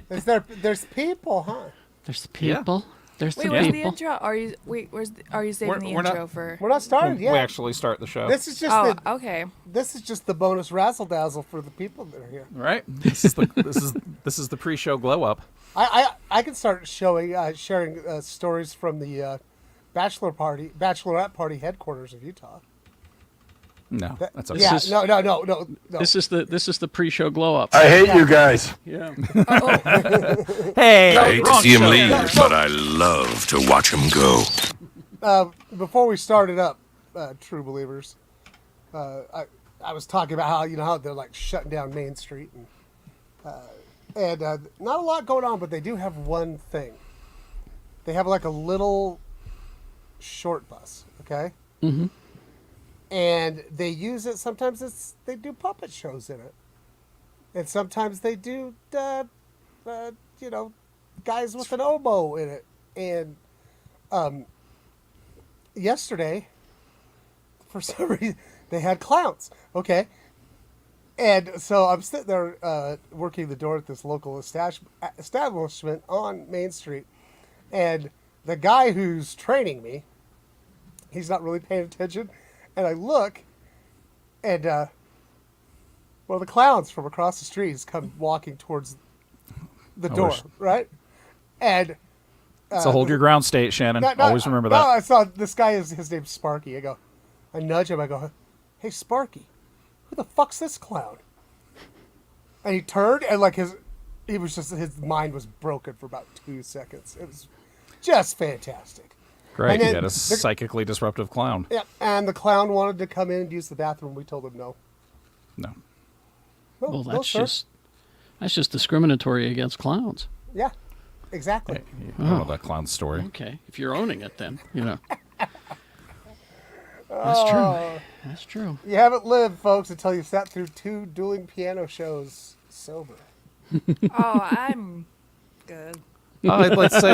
There's people, huh? There's the people. Yeah. There's Wait, the where's people. the intro? Are you saving the intro for? We're not started yet. We actually start the show. This is just okay. This is just the bonus razzle dazzle for the people that are here. Right. This is the pre-show glow up. I can start sharing stories from the bachelorette party headquarters of Utah. No, that's okay. Yeah, no. This is the pre-show glow up. I hate you guys. Yeah. Hey, I hate to see him leave, but I love to watch him go. Before we started up, True Believers, I was talking about how they're like shutting down Main Street and not a lot going on, but they do have one thing. They have like a little short bus, okay? Mm-hmm. And they use it. Sometimes they do puppet shows in it, and sometimes they do guys with an oboe in it. And yesterday, for some reason, they had clowns. Okay, and so I'm sitting there working the door at this local establishment on Main Street, and the guy who's training me, he's not really paying attention. And I look, and one of the clowns from across the street has come walking towards the door, right? And so hold your ground state, Shannon. Always remember that. No, I saw this guy. His name's Sparky. I nudge him. I go, "Hey, Sparky, who the fuck's this clown?" And he turned, and like his mind was broken for about 2 seconds. It was just fantastic. Great, you got a psychically disruptive clown. Yeah, and the clown wanted to come in and use the bathroom. We told him no. No. Well, that's just discriminatory against clowns. Yeah, exactly. Hey, I don't know that clown story. Okay, if you're owning it, then That's true. That's true. You haven't lived, folks, until you've sat through 2 dueling piano shows sober. Oh, I'm good. Let's say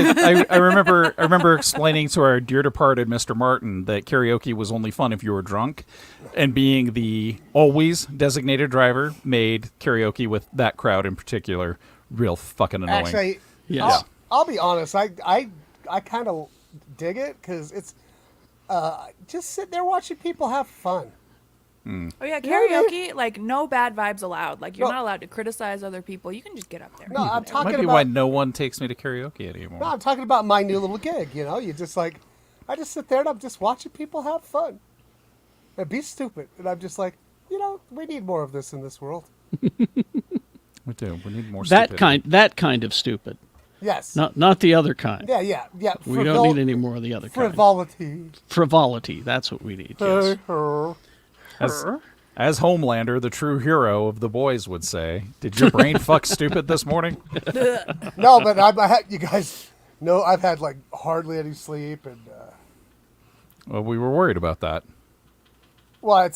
I remember explaining to our dear departed Mr. Martin that karaoke was only fun if you were drunk, and being the always designated driver made karaoke with that crowd in particular real fucking annoying. Actually, yes. I'll be honest. I kind of dig it because it's just sit there watching people have fun. Oh yeah, karaoke, like no bad vibes allowed. Like you're not allowed to criticize other people. You can just get up there. No, I'm talking Might be about why no one takes me to karaoke anymore. No, I'm talking about my new little gig. You just like, I just sit there and I'm just watching people have fun and be stupid, and I'm just like, we need more of this in this world. We do. We need more. That kind of stupid. Yes. Not the other kind. Yeah. We don't need any more of the other kind. Frivolity. That's what we need. Yes. As Homelander, the true hero of the boys, would say, did your brain fuck stupid this morning? No, but I had, you guys know I've had like hardly any sleep, and Well, we were worried about that. well,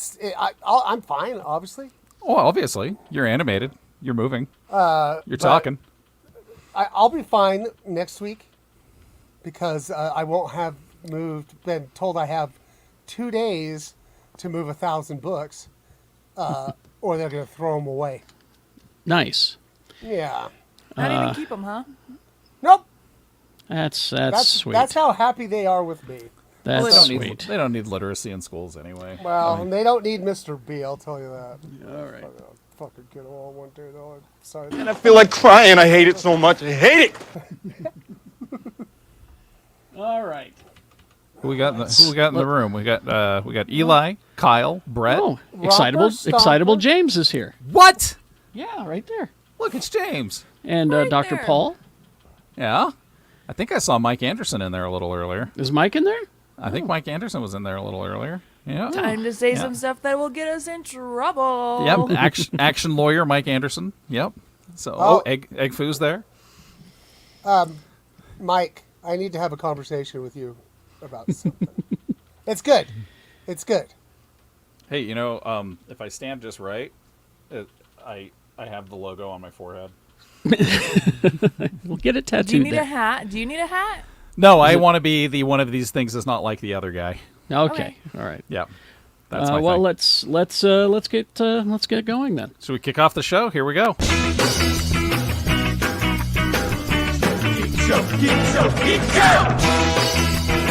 I'm fine, obviously. Well, obviously, you're animated, you're moving, you're talking. I'll be fine next week because I won't have been told I have 2 days to move 1,000 books, or they're going to throw them away. Nice. Yeah. Not even keep them, huh? Nope. That's sweet. That's how happy they are with me. That's sweet. They don't need literacy in schools anyway. Well, and they don't need Mr. B, I'll tell you that. All right. I'll fucking get them all one day, though. I'm sorry. And I feel like crying. I hate it so much. I hate it. All right. Who we got in the room? We got Eli, Kyle, Brett. Oh, excitable James is here. What? Yeah, right there. Look, it's James. And Right Dr. there. Paul. Yeah. I think I saw Mike Anderson in there a little earlier. Is Mike in there? I think Mike Anderson was in there a little earlier. Yeah. Time to say some stuff that will get us in trouble. Yep. Action lawyer Mike Anderson. Yep. So Egg Foo's there. Mike, I need to have a conversation with you about something. It's good. Hey, if I stand just right, I have the logo on my forehead. We'll get it tattooed. Do you need there. a hat? Do you need a hat? No, I want to be the one of these things that's not like the other guy. Okay. All right. Yep. That's my well, thing. let's get going then. So we kick off the show. Here we go. Geekshow, Geekshow!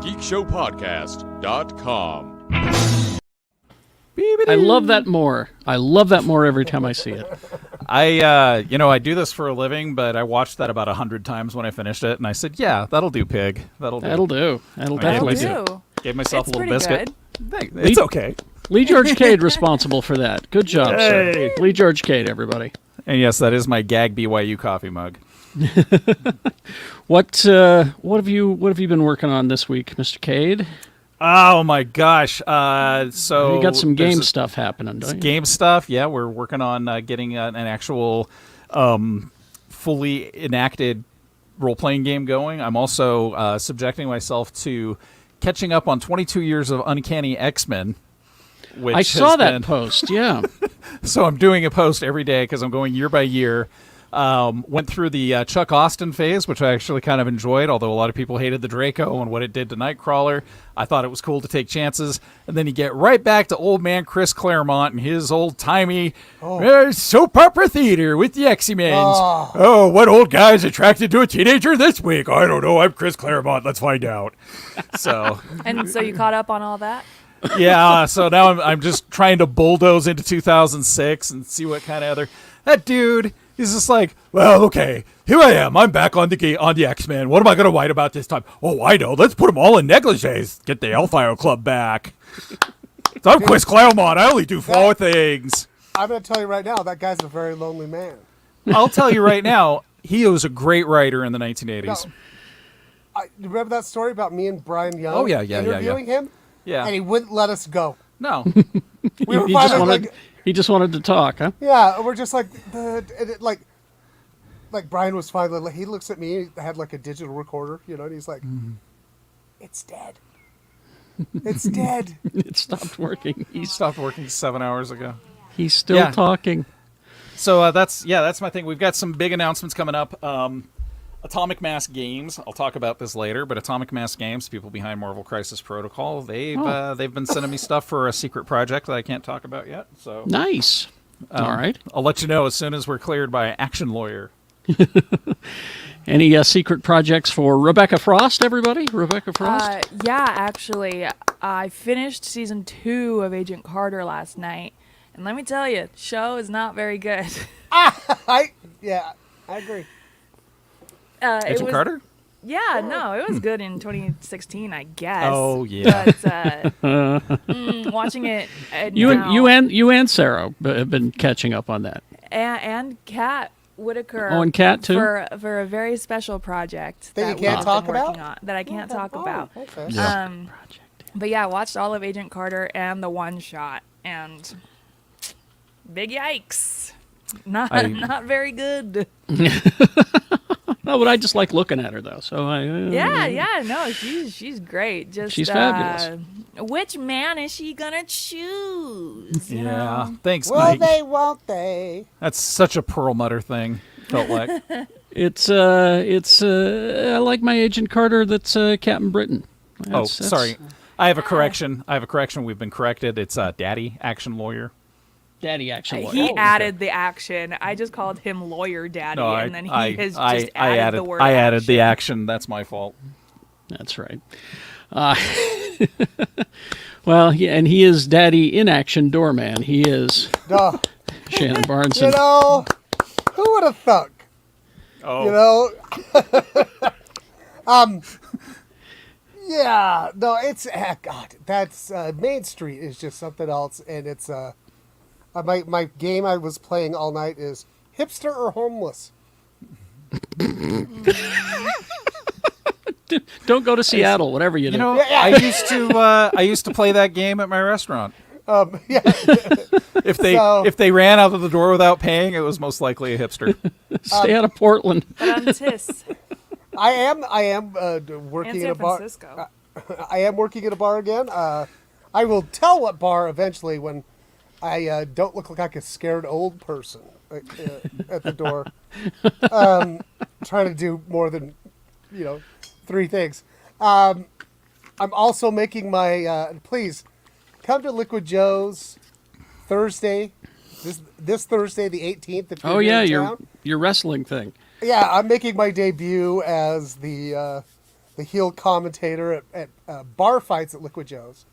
geekshowpodcast.com. I love that more. I love that more every time I see it. I do this for a living, but I watched that about 100 times when I finished it, and I said, "Yeah, that'll do, pig. That'll do. That'll I definitely gave do. Gave myself It's a little pretty biscuit. good. It's okay. Lee George Cade responsible for that. Good job, Hey. sir. Lee George Cade, everybody. And yes, that is my gag BYU coffee mug. What have you been working on this week, Mr. Cade? Oh my gosh! So You got some game there's stuff happening, don't you? game stuff. Yeah, we're working on getting an actual fully enacted role-playing game going. I'm also subjecting myself to catching up on 22 years of Uncanny X-Men. Which I saw that been, post. Yeah. So I'm doing a post every day because I'm going year by year. Went through the Chuck Austin phase, which I actually kind of enjoyed, although a lot of people hated the Draco and what it did to Nightcrawler. I thought it was cool to take chances. And then you get right back to old man Chris Claremont and his old-timey soap opera theater with the X-Men. Oh, what old guy is attracted to a teenager this week? I don't know. I'm Chris Claremont. Let's find out. So... And so you caught up on all that? Yeah, so now I'm just trying to bulldoze into 2006 and see what kind of other... That dude... He's just like, well, okay, here I am. I'm back on the X-Men. What am I going to write about this time? Oh, I know. Let's put them all in negligees. Get the Hellfire Club back. So I'm Chris Claremont. I only do 4 things. I'm going to tell you right now, that guy's a very lonely man. I'll tell you right now, he was a great writer in the 1980s. No, remember that story about me and Brian Young Oh, yeah. interviewing him? Yeah. And he wouldn't let us go. No. We were He just finally wanted. He just wanted to talk, huh? yeah, we're just like, like Brian was finally, he looks at me, he had like a digital recorder, and he's like, it's dead. It's dead. It stopped working. He stopped working 7 hours ago. He's still talking. So that's my thing. We've got some big announcements coming up. Atomic Mass Games. I'll talk about this later, but Atomic Mass Games, people behind Marvel Crisis Protocol, they've been sending me stuff for a secret project that I can't talk about yet. So Nice. All right. I'll let you know as soon as we're cleared by Action Lawyer. Any secret projects for Rebecca Frost, everybody? Rebecca Frost? Yeah, actually, I finished season 2 of Agent Carter last night, and let me tell you, the show is not very good. I agree. Agent Carter? Yeah, no, it was good in 2016, I guess. Oh, yeah. But watching it You and Sarah have been catching up on that. and Kat Whittaker. Oh, and Kat, too? For a very special project That you we've can't been talk working about? on, that I can't talk about. Okay. Yeah. But yeah, I watched all of Agent Carter and the one shot, and big yikes. Not very good. No, but I just like looking at her, though. So No, she's great. Just She's fabulous. Which man is she gonna choose? you Yeah. know? Thanks, Will Mike. they, won't they? That's such a Perlmutter thing, felt like. it's I like my Agent Carter that's Captain Britain. That's- Sorry. I have a correction. We've been corrected. It's Daddy, Action Lawyer. Daddy Action Lawyer. He added the action. I just called him Lawyer Daddy, No, and then he has just I added the word I added action. the action. That's my fault. That's right. Well, he is Daddy in action Doorman. He is Duh. Shannon Barnes. Who would have thunk? Oh. Yeah, no, it's God. That's Main Street is just something else, and it's my game I was playing all night is hipster or homeless. Don't go to Seattle, whatever you do. You know, I used to play that game at my restaurant. Yeah. If they ran out of the door without paying, it was most likely a hipster. Stay out of Portland. But on Tis I am and working San at a bar. Francisco. I am working at a bar again. I will tell what bar eventually when I don't look like a scared old person at the door. Trying to do more than 3 things. I'm also making my. Please come to Liquid Joe's Thursday. This Thursday, the 18th. If you're yeah, in town. your wrestling thing. Yeah, I'm making my debut as the heel commentator at bar fights at Liquid Joe's.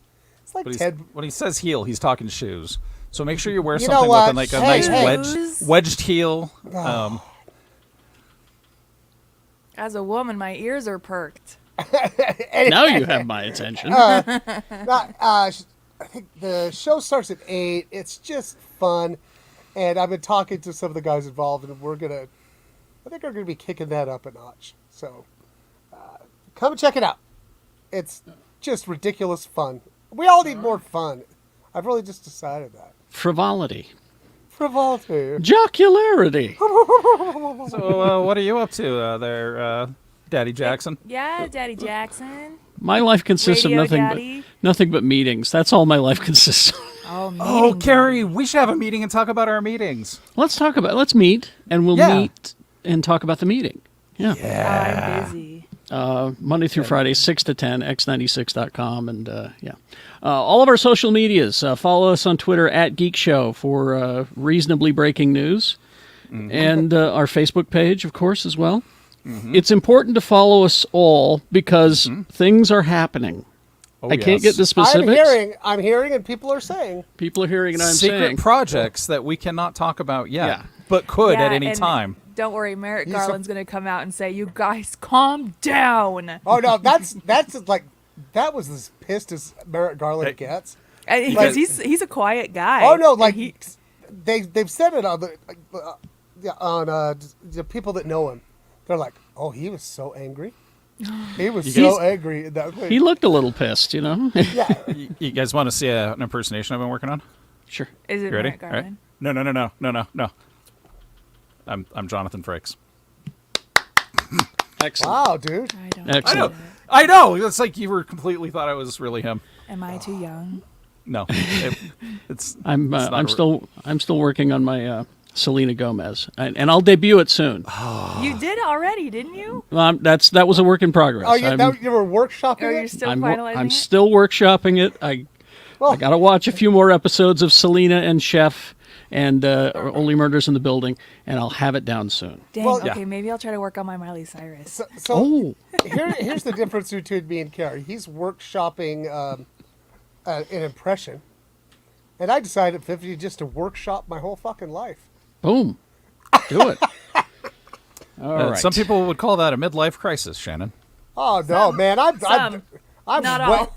It's like But Ted. when he says heel, he's talking shoes. So make sure you wear You know something what? with a Hey, nice hey. wedged heel. Oh. As a woman, my ears are perked. Now you have my attention. I think the show starts at 8. It's just fun, and I've been talking to some of the guys involved, and I think we're gonna be kicking that up a notch. So, come and check it out. It's just ridiculous fun. We all need more fun. I've really just decided that. Frivolity. Frivolity. Jocularity. So what are you up to there, Daddy Jackson? Yeah, Daddy Jackson. My life consists Radio of Daddy. nothing but meetings. That's all my life consists of. Oh, Oh, meeting Kerry, we should have a meeting and talk about our meetings. Let's meet, and we'll Yeah. meet and talk about the meeting. Yeah. I'm busy. Monday through Friday, 6 to 10, x96.com. And all of our social medias. Follow us on Twitter at Geek Show for reasonably breaking news. And our Facebook page, of course, as well. It's important to follow us all because things are happening. Oh, I can't get the I'm specifics. hearing, and people are saying. People are hearing and I'm secret saying. projects that we cannot talk about yet, Yeah. but could Yeah, at any and time. Don't worry, Merrick He's a- Garland's going to come out and say, "You guys, calm down." Oh no, that's like that was as pissed as Merrick Garland gets. Because he's a quiet guy. Oh no, And like he, they've said it on the people that know him. They're like, oh, he was so angry. He was so angry in that thing. He looked a little pissed, you know? Yeah. You guys want to see an impersonation I've been working on? Sure. is it You ready? Merrick All right. Garland? No. I'm Jonathan Frakes. Excellent. Wow, dude. I don't. Excellent. I know. It's like you were completely thought I was really him. Am I too young? No, it's. I'm it's not I'm still working on my Selena Gomez, and I'll debut it soon. You did already, didn't you? That was a work in progress. Oh, you were workshopping Or you're it? still I'm finalizing it? still workshopping it. I got to watch a few more episodes of Selena and Chef and Only Murders in the Building, and I'll have it down soon. Dang, Well- okay, maybe I'll try to work on my Miley Cyrus. So here's the difference between me and Kerry. He's workshopping an impression, and I decided at 50 just to workshop my whole fucking life. Boom. Do it. All right. Some people would call that a midlife crisis, Shannon. Oh no, man! I'm Not way, all.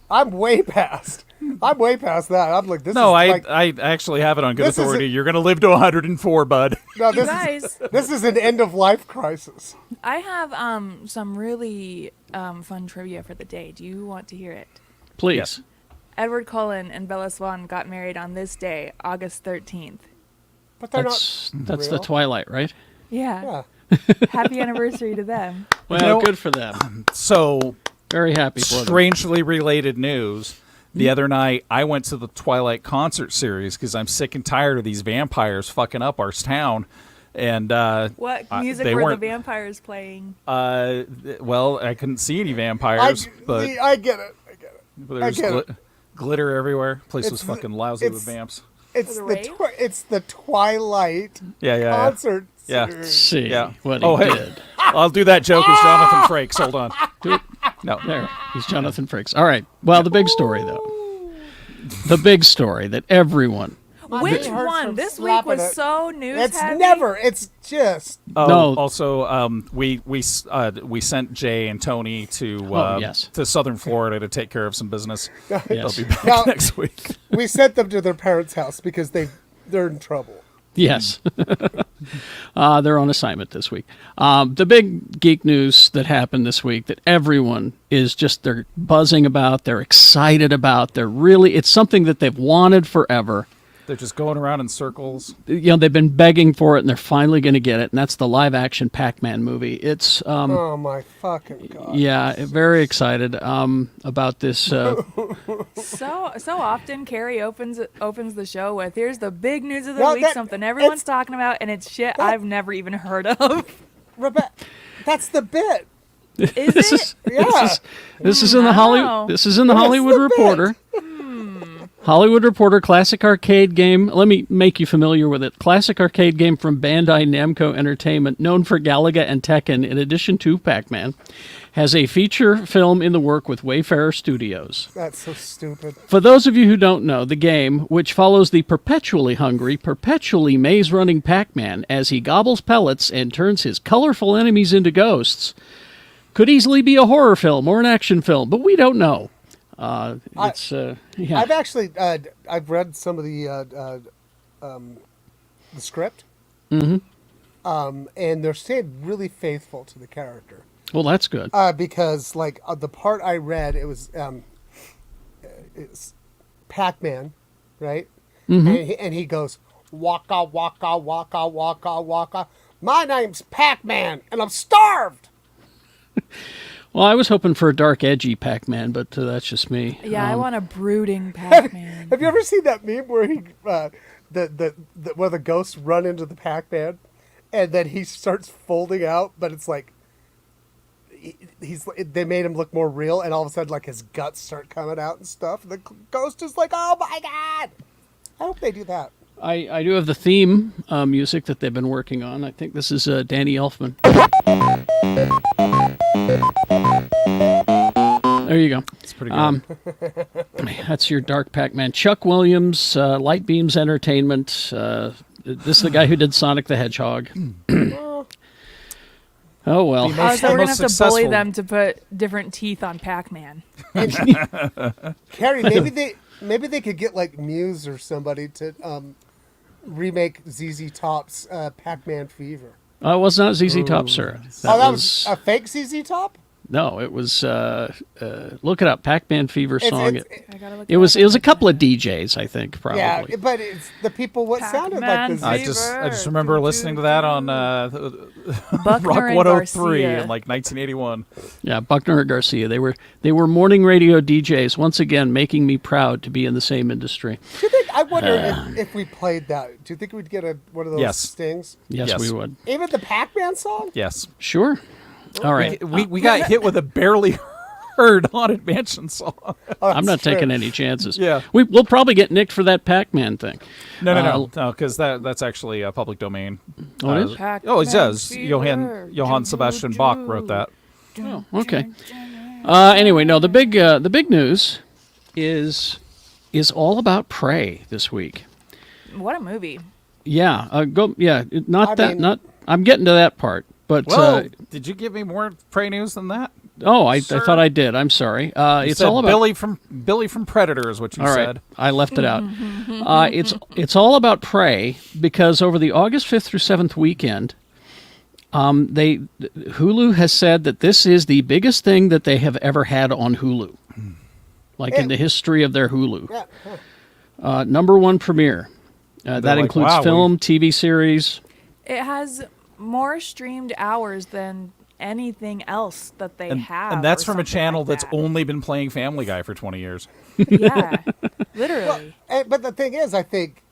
I'm way past. I'm way past that. I'm like this. No, is like, I actually have it on good This is authority. a- You're going to live to 104, bud. no, You guys, this is an end of life crisis. I have some really fun trivia for the day. Do you want to hear it? Please. Yes. Edward Cullen and Bella Swan got married on this day, August 13th. But they're That's the real. Twilight, right? Yeah. Yeah. Happy anniversary to them. Well, know- good for them. So, Very happy for them. strangely related news. The other night, I went to the Twilight concert series because I'm sick and tired of these vampires fucking up our town. And What they music were the weren't- vampires playing? well, I couldn't see any vampires, but I get it. there's get it. glitter everywhere. Place was It's the- fucking lousy with it's- vamps. It's the the rave? it's the Twilight Yeah. concert Yeah. series. See Yeah. what he Oh, hey. did. I'll do that joke as Jonathan Frakes. Hold on. Do it. No. There. He's Jonathan Frakes. All right. Well, the big story, though. The big story that everyone. Which hurts one? from This week slapping was it. so news It's heavy. never. It's just. Oh, No. Also, we sent Jay and Tony to yes. to Southern Florida to take care of some business. Yes. They'll be back Now- next week. We sent them to their parents' house because they're in trouble. Yes. They're on assignment this week. The big geek news that happened this week that everyone is they're buzzing about, they're excited about, it's something that they've wanted forever. They're just going around in circles. They've been begging for it and they're finally going to get it. And that's the live action PacMan movie. It's, Oh my fucking god! yeah, very excited about this. So often Kerry opens the show with, "Here's the big news of the No, week, that- something everyone's it's- talking about, and it's shit I've never even heard of." Rebecca, that's the bit. Is it? Yeah. This is in the Wow. This is in the That's Hollywood the Reporter. Hollywood Reporter, classic arcade game. Let me make you familiar with it. Classic arcade game from Bandai Namco Entertainment, known for Galaga and Tekken, in addition to Pac-Man, has a feature film in the work with Wayfarer Studios. That's so stupid. For those of you who don't know, the game, which follows the perpetually hungry, perpetually maze-running Pac-Man as he gobbles pellets and turns his colorful enemies into ghosts, could easily be a horror film or an action film, but we don't know. Yeah. I've actually I've read some of the script, and they're staying really faithful to the character. Well, that's good. Because like the part I read, it's Pac-Man, right? And he goes waka waka waka waka waka. My name's Pac-Man, and I'm starved. Well, I was hoping for a dark, edgy Pac-Man, but that's just me. Yeah, I want a brooding Pac-Man. Have you ever seen that meme where he where the ghosts run into the Pac-Man, and then he starts folding out, but it's like they made him look more real, and all of a sudden like his guts start coming out and stuff. And the ghost is like, oh my god! I hope they do that. I do have the theme music that they've been working on. I think this is Danny Elfman. There you go. It's pretty good. That's your dark Pac-Man. Chuck Williams, Light Beams Entertainment. This is the guy who did Sonic the Hedgehog. Oh, well. The So we're going to have to bully successful. them to put different teeth on Pac-Man. Carrie, maybe they could get like Muse or somebody to remake ZZ Top's Pac-Man Fever. It was not ZZ Top, sir. That was a fake ZZ Top? No, it was. Look it up. Pac-Man Fever song. I gotta look It was up. a couple of DJs, I think, probably. Yeah, but it's the people what sounded like Pac-Man the I ZZ. just remember listening to that on Buckner Rock and 103 Garcia. in like 1981. Yeah, Buckner and Garcia. They were morning radio DJs. Once again, making me proud to be in the same industry. Do you think? I wonder if we played that. Do you think we'd get one of those Yes. stings? Yes, Yes. we would. Even the Pac-Man song? Yes. Sure. All right. We got hit with a barely heard Haunted Mansion song. Oh, I'm not that's true. taking any chances. Yeah. We'll probably get nicked for that Pac-Man thing. No, because that's actually a public domain. Oh, it is? Oh, it does. Fever. Johann Sebastian Bach wrote that. Oh, okay. Anyway, no, the big news is all about Prey this week. What a movie. Yeah, I mean- I'm getting to that part. But Well, did you give me more Prey news than that? I thought I did. I'm sorry. You It's said all about Billy from Predator is what you All right, said. I left it out. It's all about Prey because over the August 5th through 7th weekend, Hulu has said that this is the biggest thing that they have ever had on Hulu, like in the history of their Hulu. Yeah. Number one premiere. That like, includes wow, film, TV series. It has more streamed hours than anything else that they have. And that's or from a something channel like that's that. only been playing Family Guy for 20 years. Yeah, literally. But the thing is, I think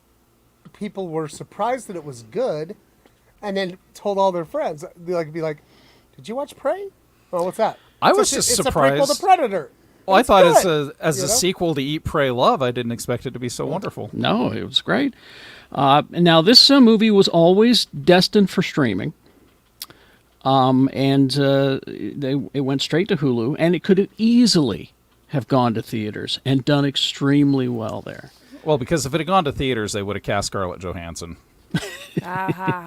people were surprised that it was good, and then told all their friends. Be like, "Did you watch Prey? Oh, what's that?" I It's was a- just it's surprised. a prequel to Predator. Well, I It's thought good, as a you know? sequel to Eat, Pray, Love, I didn't expect it to be so wonderful. No, it was great. Now, this movie was always destined for streaming. It went straight to Hulu, and it could have easily have gone to theaters and done extremely well there. Well, because if it had gone to theaters, they would have cast Scarlett Johansson. Aha.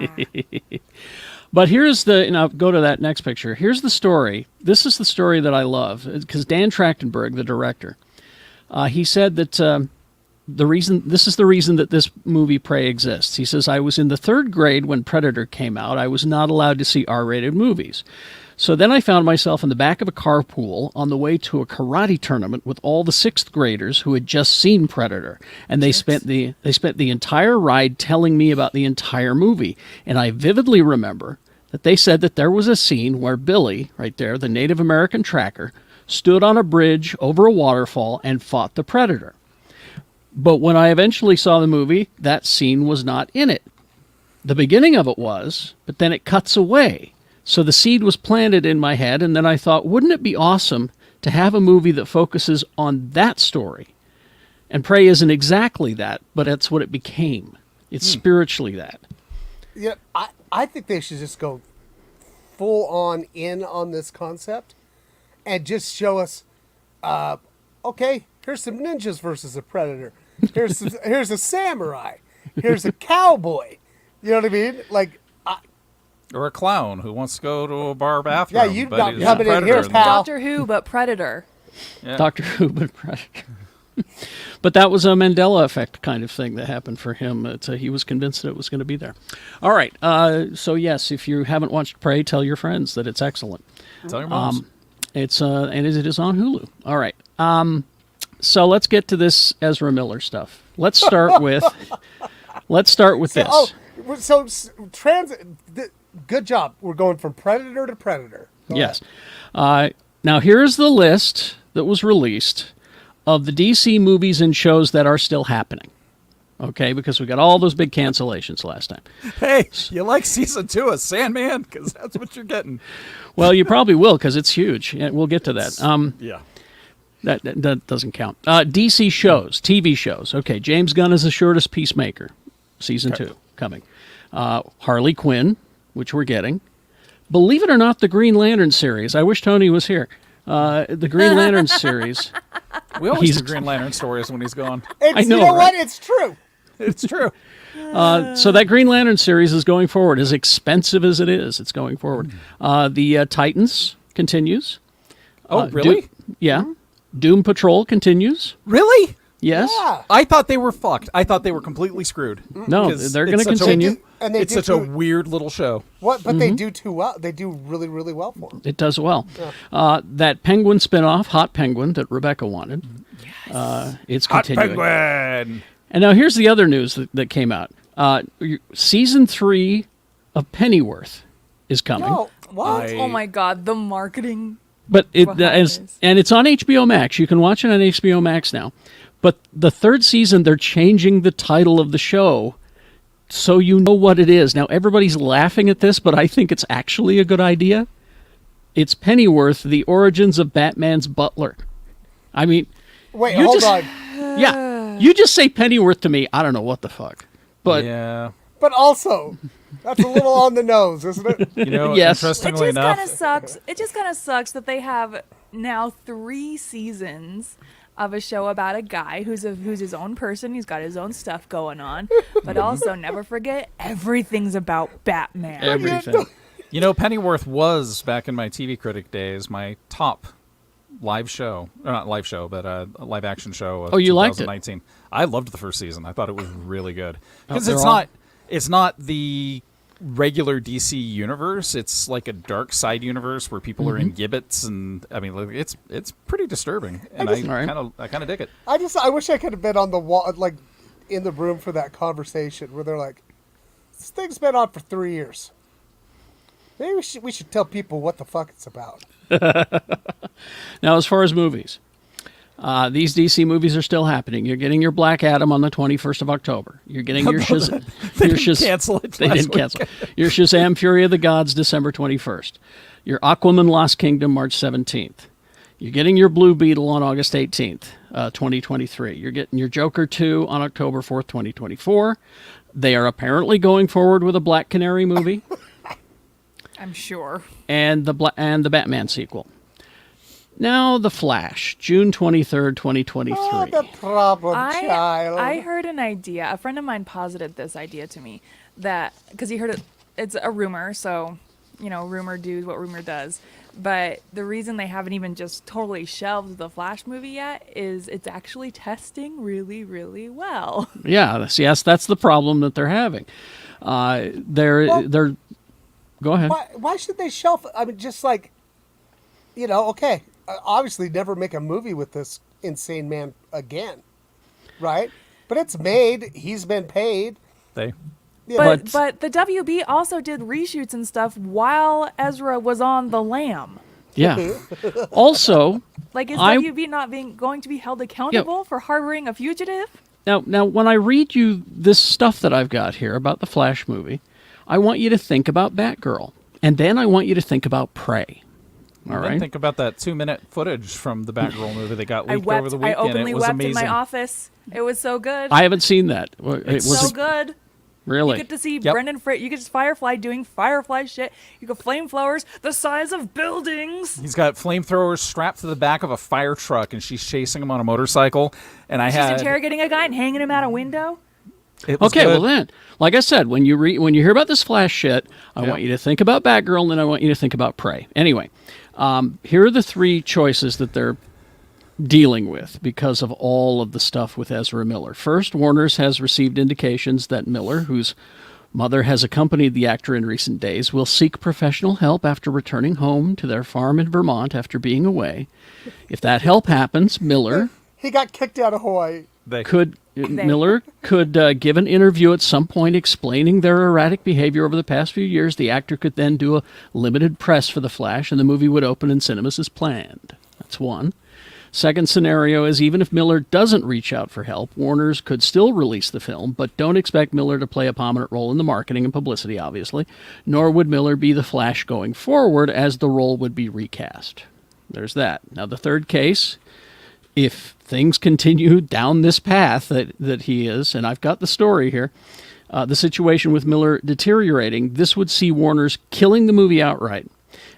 But here's now go to that next picture. Here's the story. This is the story that I love because Dan Trachtenberg, the director, he said that this is the reason that this movie Prey exists. He says, I was in the 3rd grade when Predator came out. I was not allowed to see R-rated movies. So then I found myself in the back of a carpool on the way to a karate tournament with all the 6th graders who had just seen Predator, and they spent the entire ride telling me about the entire movie. And I vividly remember that they said that there was a scene where Billy, right there, the Native American tracker, stood on a bridge over a waterfall and fought the Predator. But when I eventually saw the movie, that scene was not in it. The beginning of it was, but then it cuts away So the seed was planted in my head, and then I thought, wouldn't it be awesome to have a movie that focuses on that story? And Prey isn't exactly that, but that's what it became. It's spiritually that. Yeah, I think they should just go full on in on this concept and just show us, okay, here's some ninjas versus a predator. Here's a samurai. Here's a cowboy. You know what I mean? Like, Or a clown who wants to go to a bar bathroom. Yeah, you but got he's coming a in here, predator. pal. Doctor Who, but Predator. Yeah. Doctor Who, but Predator. But that was a Mandela effect kind of thing that happened for him. He was convinced that it was going to be there. All right. So yes, if you haven't watched Prey, tell your friends that it's excellent. Tell your moms. It is on Hulu. All right. So let's get to this Ezra Miller stuff. Let's start with this. Oh, good job. We're going from predator to predator. Go Yes. Now here's the list that was released of the DC movies and shows that are still happening. Okay, because we got all those big cancellations last time. Hey, you like season 2 of Sandman? Because that's what you're getting. Well, you probably will because it's huge. Yeah, we'll get to that. Yeah. That doesn't count. DC shows, TV shows. Okay, James Gunn has assured us Peacemaker, season 2, coming. Harley Quinn, which we're getting. Believe it or not, the Green Lantern series. I wish Tony was here. The Green Lantern series. We always do Green Lantern stories when he's gone. I know, right? what? It's true. It's true. So that Green Lantern series is going forward. As expensive as it is, it's going forward. The Titans continues. Oh, really? Yeah. Doom Patrol continues. Really? Yes. Yeah. I thought they were fucked. I thought they were completely screwed. No, 'Cause they're going to it's such a- continue. And they It's do such a too- weird little show. What? But they do too well. They do really, really well for them. It does well. That Penguin spinoff, Hot Penguin, that Rebecca wanted. It's Hot continuing. Penguin! And now here's the other news that came out. Season 3 of Pennyworth is coming. No, what? Oh my God, the marketing. But behind this. it's on HBO Max. You can watch it on HBO Max now. But the third season, they're changing the title of the show so you know what it is. Now, everybody's laughing at this, but I think it's actually a good idea. It's Pennyworth, The Origins of Batman's Butler. I mean... Wait, you hold just- on. Yeah, you just say Pennyworth to me, I don't know what the fuck. But Yeah. But also, that's a little on the nose, isn't it? You know, Yes. It interestingly just kind enough, of sucks. It just kind of sucks that they have now 3 seasons of a show about a guy who's his own person. He's got his own stuff going on, but also never forget everything's about Batman. everything. you know, Pennyworth was, back in my TV critic days, my top live show. Or not live show, but a live action show of Oh, you liked it? 2019. I loved the first season. I thought it was really good. Because they're it's all- not the regular DC universe. It's like a dark side universe where people are in gibbets, and I mean, like, it's pretty disturbing, and I kind of dig it. I wish I could have been on the wall, like in the room for that conversation where they're like, "This thing's been on for 3 years. Maybe we should tell people what the fuck it's about." Now, as far as movies, these DC movies are still happening. You're getting your Black Adam on the 21st of October. You're getting your Cancel it. They last didn't week. cancel. Your Shazam! Fury of the Gods, December 21st. Your Aquaman: Lost Kingdom, March 17th. You're getting your Blue Beetle on August 18th, 2023. You're getting your Joker 2 on October 4th, 2024. They are apparently going forward with a Black Canary movie I'm sure. and the Batman sequel. Now, The Flash, June 23rd, 2023. Oh, the problem child. I heard an idea. A friend of mine posited this idea to me that because he heard it. It's a rumor, so rumor does what rumor does. But the reason they haven't even just totally shelved the Flash movie yet is it's actually testing really, really well. Yeah, yes, that's the problem that they're having. They're. Go ahead. Why should they shelf it? I mean, just like, okay, obviously never make a movie with this insane man again, right? But it's made. He's been paid. But the WB also did reshoots and stuff while Ezra was on the lam. Yeah. Also, Like, is WB not going to be held accountable for harboring a fugitive? now, when I read you this stuff that I've got here about the Flash movie, I want you to think about Batgirl And then I want you to think about Prey. All And right? then think about that 2-minute footage from the Batgirl movie that got I leaked wept. over the I weekend. openly It was wept amazing. in my office. It was so good. I haven't seen that. It's Was so it good. really? You get to see Yep. Brendan Fraser. You get to see Firefly doing Firefly shit. You got flamethrowers the size of buildings. He's got flamethrowers strapped to the back of a fire truck, and she's chasing him on a motorcycle. And She's interrogating a guy and hanging him out a window. It was Okay, good. well then, like I said, when you hear about this Flash shit, I want you to think about Batgirl, and then I want you to think about Prey. Anyway, here are the 3 choices that they're dealing with because of all of the stuff with Ezra Miller. First, Warner's has received indications that Miller, whose mother has accompanied the actor in recent days, will seek professional help after returning home to their farm in Vermont after being away. If that help happens, Miller He got kicked out of Hawaii. Miller could give an interview at some point explaining their erratic behavior over the past few years. The actor could then do a limited press for The Flash, and the movie would open in cinemas as planned. That's one. Second scenario is even if Miller doesn't reach out for help, Warner's could still release the film, but don't expect Miller to play a prominent role in the marketing and publicity, obviously, nor would Miller be the Flash going forward, as the role would be recast. There's that. Now, the third case, if things continue down this path that he is, and I've got the story here, the situation with Miller deteriorating, this would see Warner's killing the movie outright,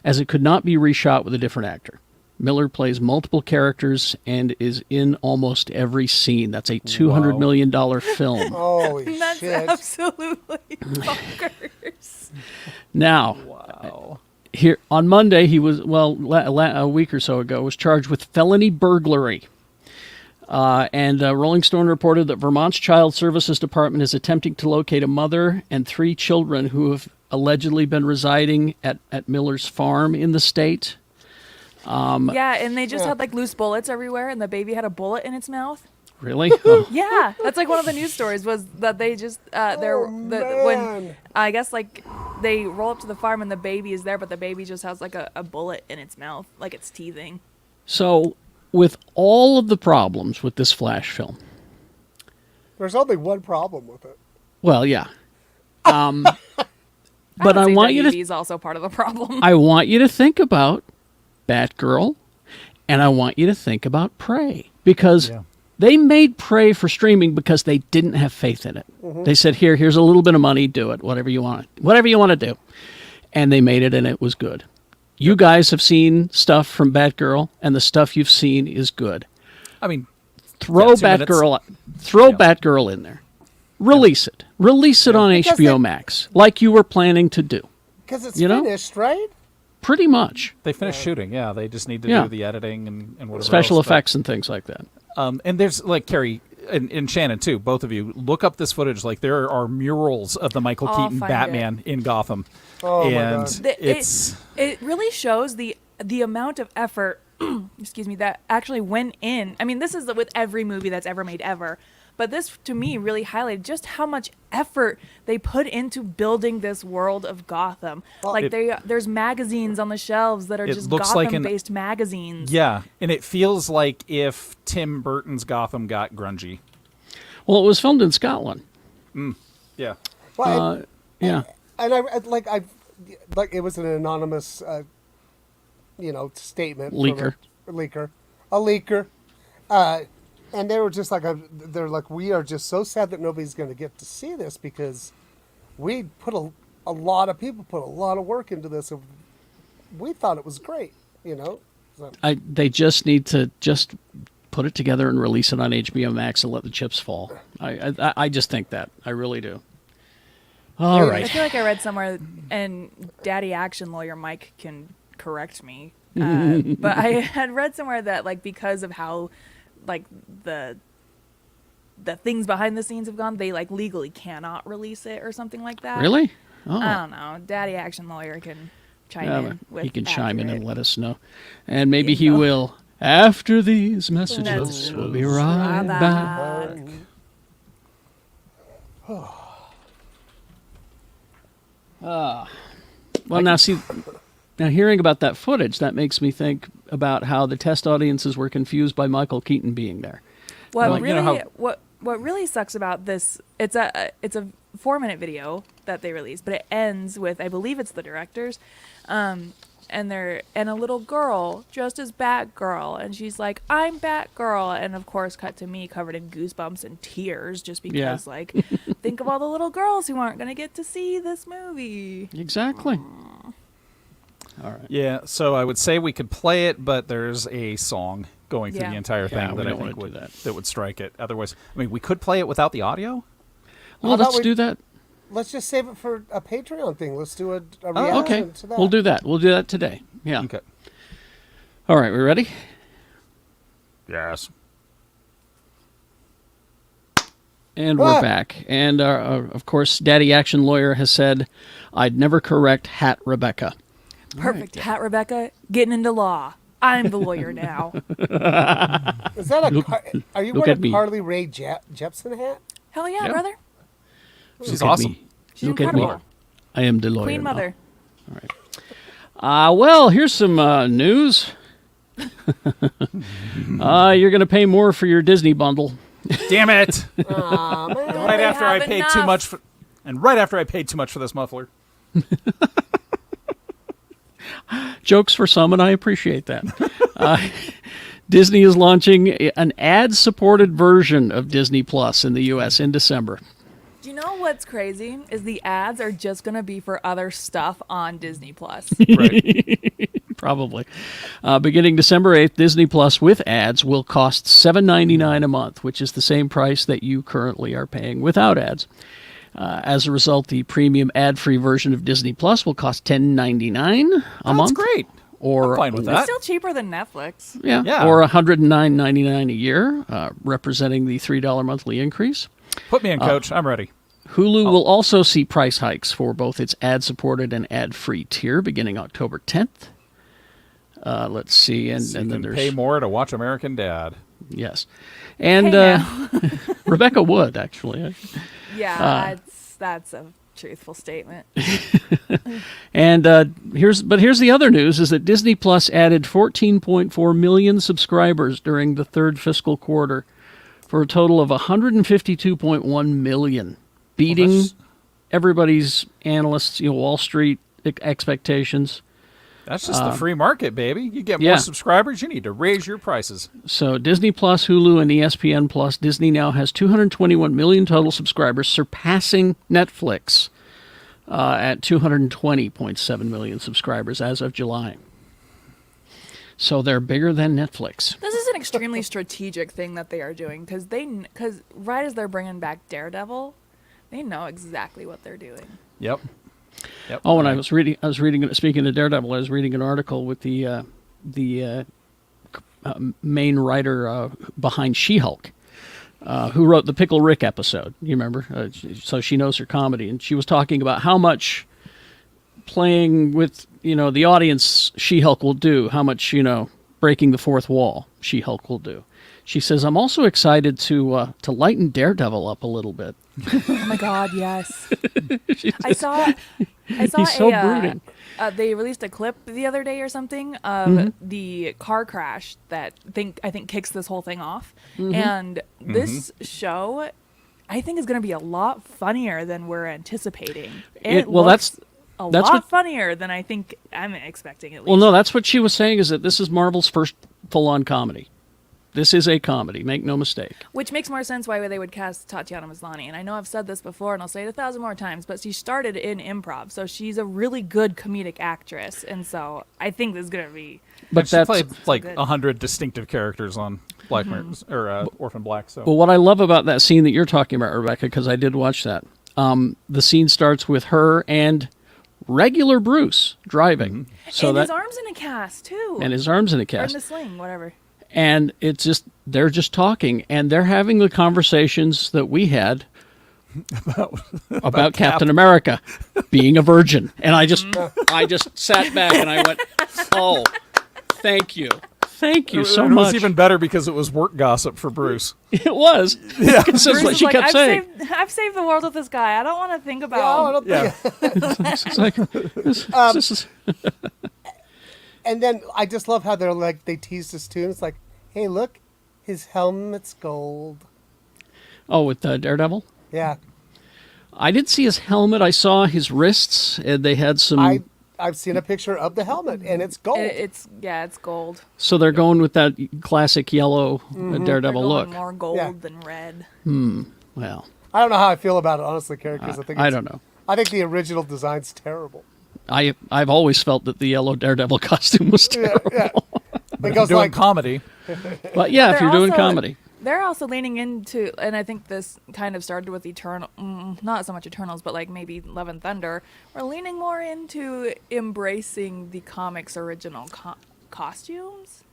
as it could not be reshot with a different actor. Miller plays multiple characters and is in almost every scene. That's a $200 million film. Holy That's shit. absolutely bonkers. Now, here on Monday, he was, a week or so ago, was charged with felony burglary. And Rolling Stone reported that Vermont's Child Services Department is attempting to locate a mother and 3 children who have allegedly been residing at Miller's farm in the state. Yeah, and they just had like loose bullets everywhere, and the baby had a bullet in its mouth. Really? Oh. Yeah, that's like one of the news stories was that they just when man. I guess like they roll up to the farm and the baby is there, but the baby just has like a bullet in its mouth, like it's teething. So, with all of the problems with this Flash film, There's only one problem with it. well, yeah. But I want you WB is also part of the problem. I want you to think about Batgirl, and I want you to think about Prey, because they made Prey for streaming because they didn't have faith in it. They said, here's a little bit of money, do it, whatever you want to do. And they made it, and it was good. You guys have seen stuff from Batgirl, and the stuff you've seen is good. I mean, Throw 2 minutes. Batgirl in there. Release it. Release it on Because HBO they- Max, like you were planning to do. Because it's You know? finished, right? Pretty much. They finished shooting. Yeah, they just need to Yeah. do the editing and whatever Special else, but- effects and things like that. And there's like Kerry and Shannon too. Both of you look up this footage. Like there are murals of the Michael I'll Keaton find Batman in Gotham, Oh, my and God. It really shows the amount of effort excuse me, that actually went in. I mean, this is with every movie that's ever made ever. But this, to me, really highlighted just how much effort they put into building this world of Gotham. Like, there's magazines on the shelves that are It just looks like Gotham-based magazines. yeah, and it feels like if Tim Burton's Gotham got grungy. Well, it was filmed in Scotland. Yeah, Well, Yeah. and I it was an anonymous, statement. Leaker. A leaker. And they were just like, they're like, we are just so sad that nobody's going to get to see this because we put a lot of people put a lot of work into this. And we thought it was great, So. They just need to just put it together and release it on HBO Max and let the chips fall. I just think that. I really do. All I right. feel like I read somewhere, and Daddy Action Lawyer Mike can correct me, but I had read somewhere that, like, because of how, like, the things behind the scenes have gone, they, like, legally cannot release it or something like that. Really? Oh. I don't know. Daddy Action Lawyer can chime in with he can chime in and accurate let us know. And maybe he will. After these messages, That's we'll be right back. Well, now hearing about that footage, that makes me think about how the test audiences were confused by Michael Keaton being there. What Well, you really know how- what really sucks about this, it's a 4-minute video that they released, but it ends with, I believe it's the directors, and a little girl dressed as Batgirl, and she's like, "I'm Batgirl," and of course, cut to me covered in goosebumps and tears, just because, like, think of all the little girls who aren't gonna get to see this movie. Exactly. All right. Yeah, so I would say we could play it, but there's a song going through the entire thing we that I don't think wanna do that would strike it. Otherwise, I mean, we could play it without the audio. Well, How about let's do that. Let's just save it for a Patreon thing. Let's do a Oh, reaction okay. to that. We'll do that. We'll do that today. Yeah. Okay. All right. We ready? Yes. And we're back. And, of course, Daddy Action Lawyer has said, "I'd never correct Hat Rebecca." Perfect. Hat Rebecca, getting into law. I'm the lawyer now. Is that are you look wearing at a me. Carly Rae Jepsen hat? Hell yeah, Yeah. brother. She's Look at awesome. me. She's Look at incredible. me. I am the lawyer Queen now. Mother. All right. Well, here's some news. You're going to pay more for your Disney bundle. Damn it! Aw, man. right they after I have paid enough. too much for, and right after I paid too much for this muffler. Jokes for some, and I appreciate that. Disney is launching an ad-supported version of Disney Plus in the U.S. in December. Do you know what's crazy? Is the ads are just going to be for other stuff on Disney Plus. Right. Probably. Beginning December 8th, Disney Plus with ads will cost $7.99 a month, which is the same price that you currently are paying without ads. As a result, the premium ad-free version of Disney Plus will cost $10.99 a month. That's great. Or I'm fine with It's that. still cheaper than Netflix. Yeah. or $109.99 a year, representing the $3 monthly increase. Put me in, Coach. I'm ready. Hulu will also see price hikes for both its ad-supported and ad-free tier beginning October 10th. Let's see, and You then can there's pay more to watch American Dad. yes, and Hey, Rebecca would actually, Yeah, that's a truthful statement. and here's the other news is that Disney Plus added 14.4 million subscribers during the third fiscal quarter, for a total of 152.1 million, beating that's- everybody's analysts, Wall Street expectations. That's just the free market, baby. You get more yeah. subscribers, you need to raise your prices. So Disney Plus, Hulu, and ESPN Plus, Disney now has 221 million total subscribers, surpassing Netflix at 220.7 million subscribers as of July. So they're bigger than Netflix. This is an extremely strategic thing that they are doing because right as they're bringing back Daredevil, they know exactly what they're doing. Yep. Oh, and I was reading. Speaking of Daredevil, I was reading an article with the main writer behind She-Hulk, who wrote the Pickle Rick episode. You remember? So she knows her comedy, and she was talking about how much playing with the audience She-Hulk will do, how much breaking the fourth wall She-Hulk will do. She says, "I'm also excited to lighten Daredevil up a little bit." Oh my God, yes! I saw He's so brooding. They released a clip the other day or something of the car crash that I think kicks this whole thing off, and this show, I think, is going to be a lot funnier than we're anticipating. That's a lot funnier than I think I'm expecting. At least. Well, no, that's what she was saying. Is that this is Marvel's first full-on comedy. This is a comedy, make no mistake. Which makes more sense why they would cast Tatiana Maslany. And I know I've said this before, and I'll say it 1,000 more times, but she started in improv, so she's a really good comedic actress. And so I think this is going to be... But she that's played like good. 100 distinctive characters on Black or Orphan Black. So well, what I love about that scene that you're talking about, Rebecca, because I did watch that. The scene starts with her and regular Bruce driving. So and that his arm's in a cast, too. and his arms in a Or in cast. the sling, whatever. And it's just they're just talking, and they're having the conversations that we had about Captain America being a virgin. And I just sat back and I went, "Oh, thank you so it much." was even better because it was work gossip for Bruce. It was. Yeah, Bruce is she like, kept saying. I've saved the world with this guy. I don't want to think about I don't think Yeah. It's like, this is, And then I just love how they teased us too. And it's like, hey, look, his helmet's gold. oh, with Daredevil. Yeah. I didn't see his helmet. I saw his wrists, and they had some. I've seen a picture of the helmet, and it's gold. It's gold. So they're going with that classic yellow They're Daredevil going look. more gold Yeah. than red. Well, I don't know how I feel about it, honestly, Kerry, because I don't know. I think the original design's terrible. I've always felt that the yellow Daredevil costume was terrible. Yeah. But Because if you're doing like comedy, But yeah, if They're you're doing also- comedy. They're also leaning into, and I think this kind of started with not so much Eternals, but like maybe Love and Thunder. We're leaning more into embracing the comics' original costumes.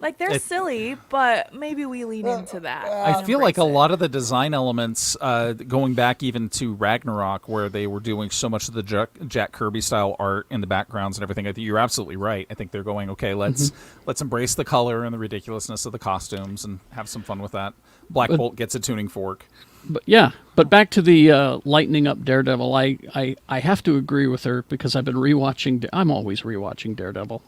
Like they're silly, but maybe we lean into that. I feel like a lot of the design elements, going back even to Ragnarok, where they were doing so much of the Jack Kirby style art in the backgrounds and everything. I think you're absolutely right. I think they're going, okay, let's embrace the color and the ridiculousness of the costumes and have some fun with that. Black Bolt gets a tuning fork. But back to the lightening up Daredevil. I have to agree with her because I've been rewatching. I'm always rewatching Daredevil.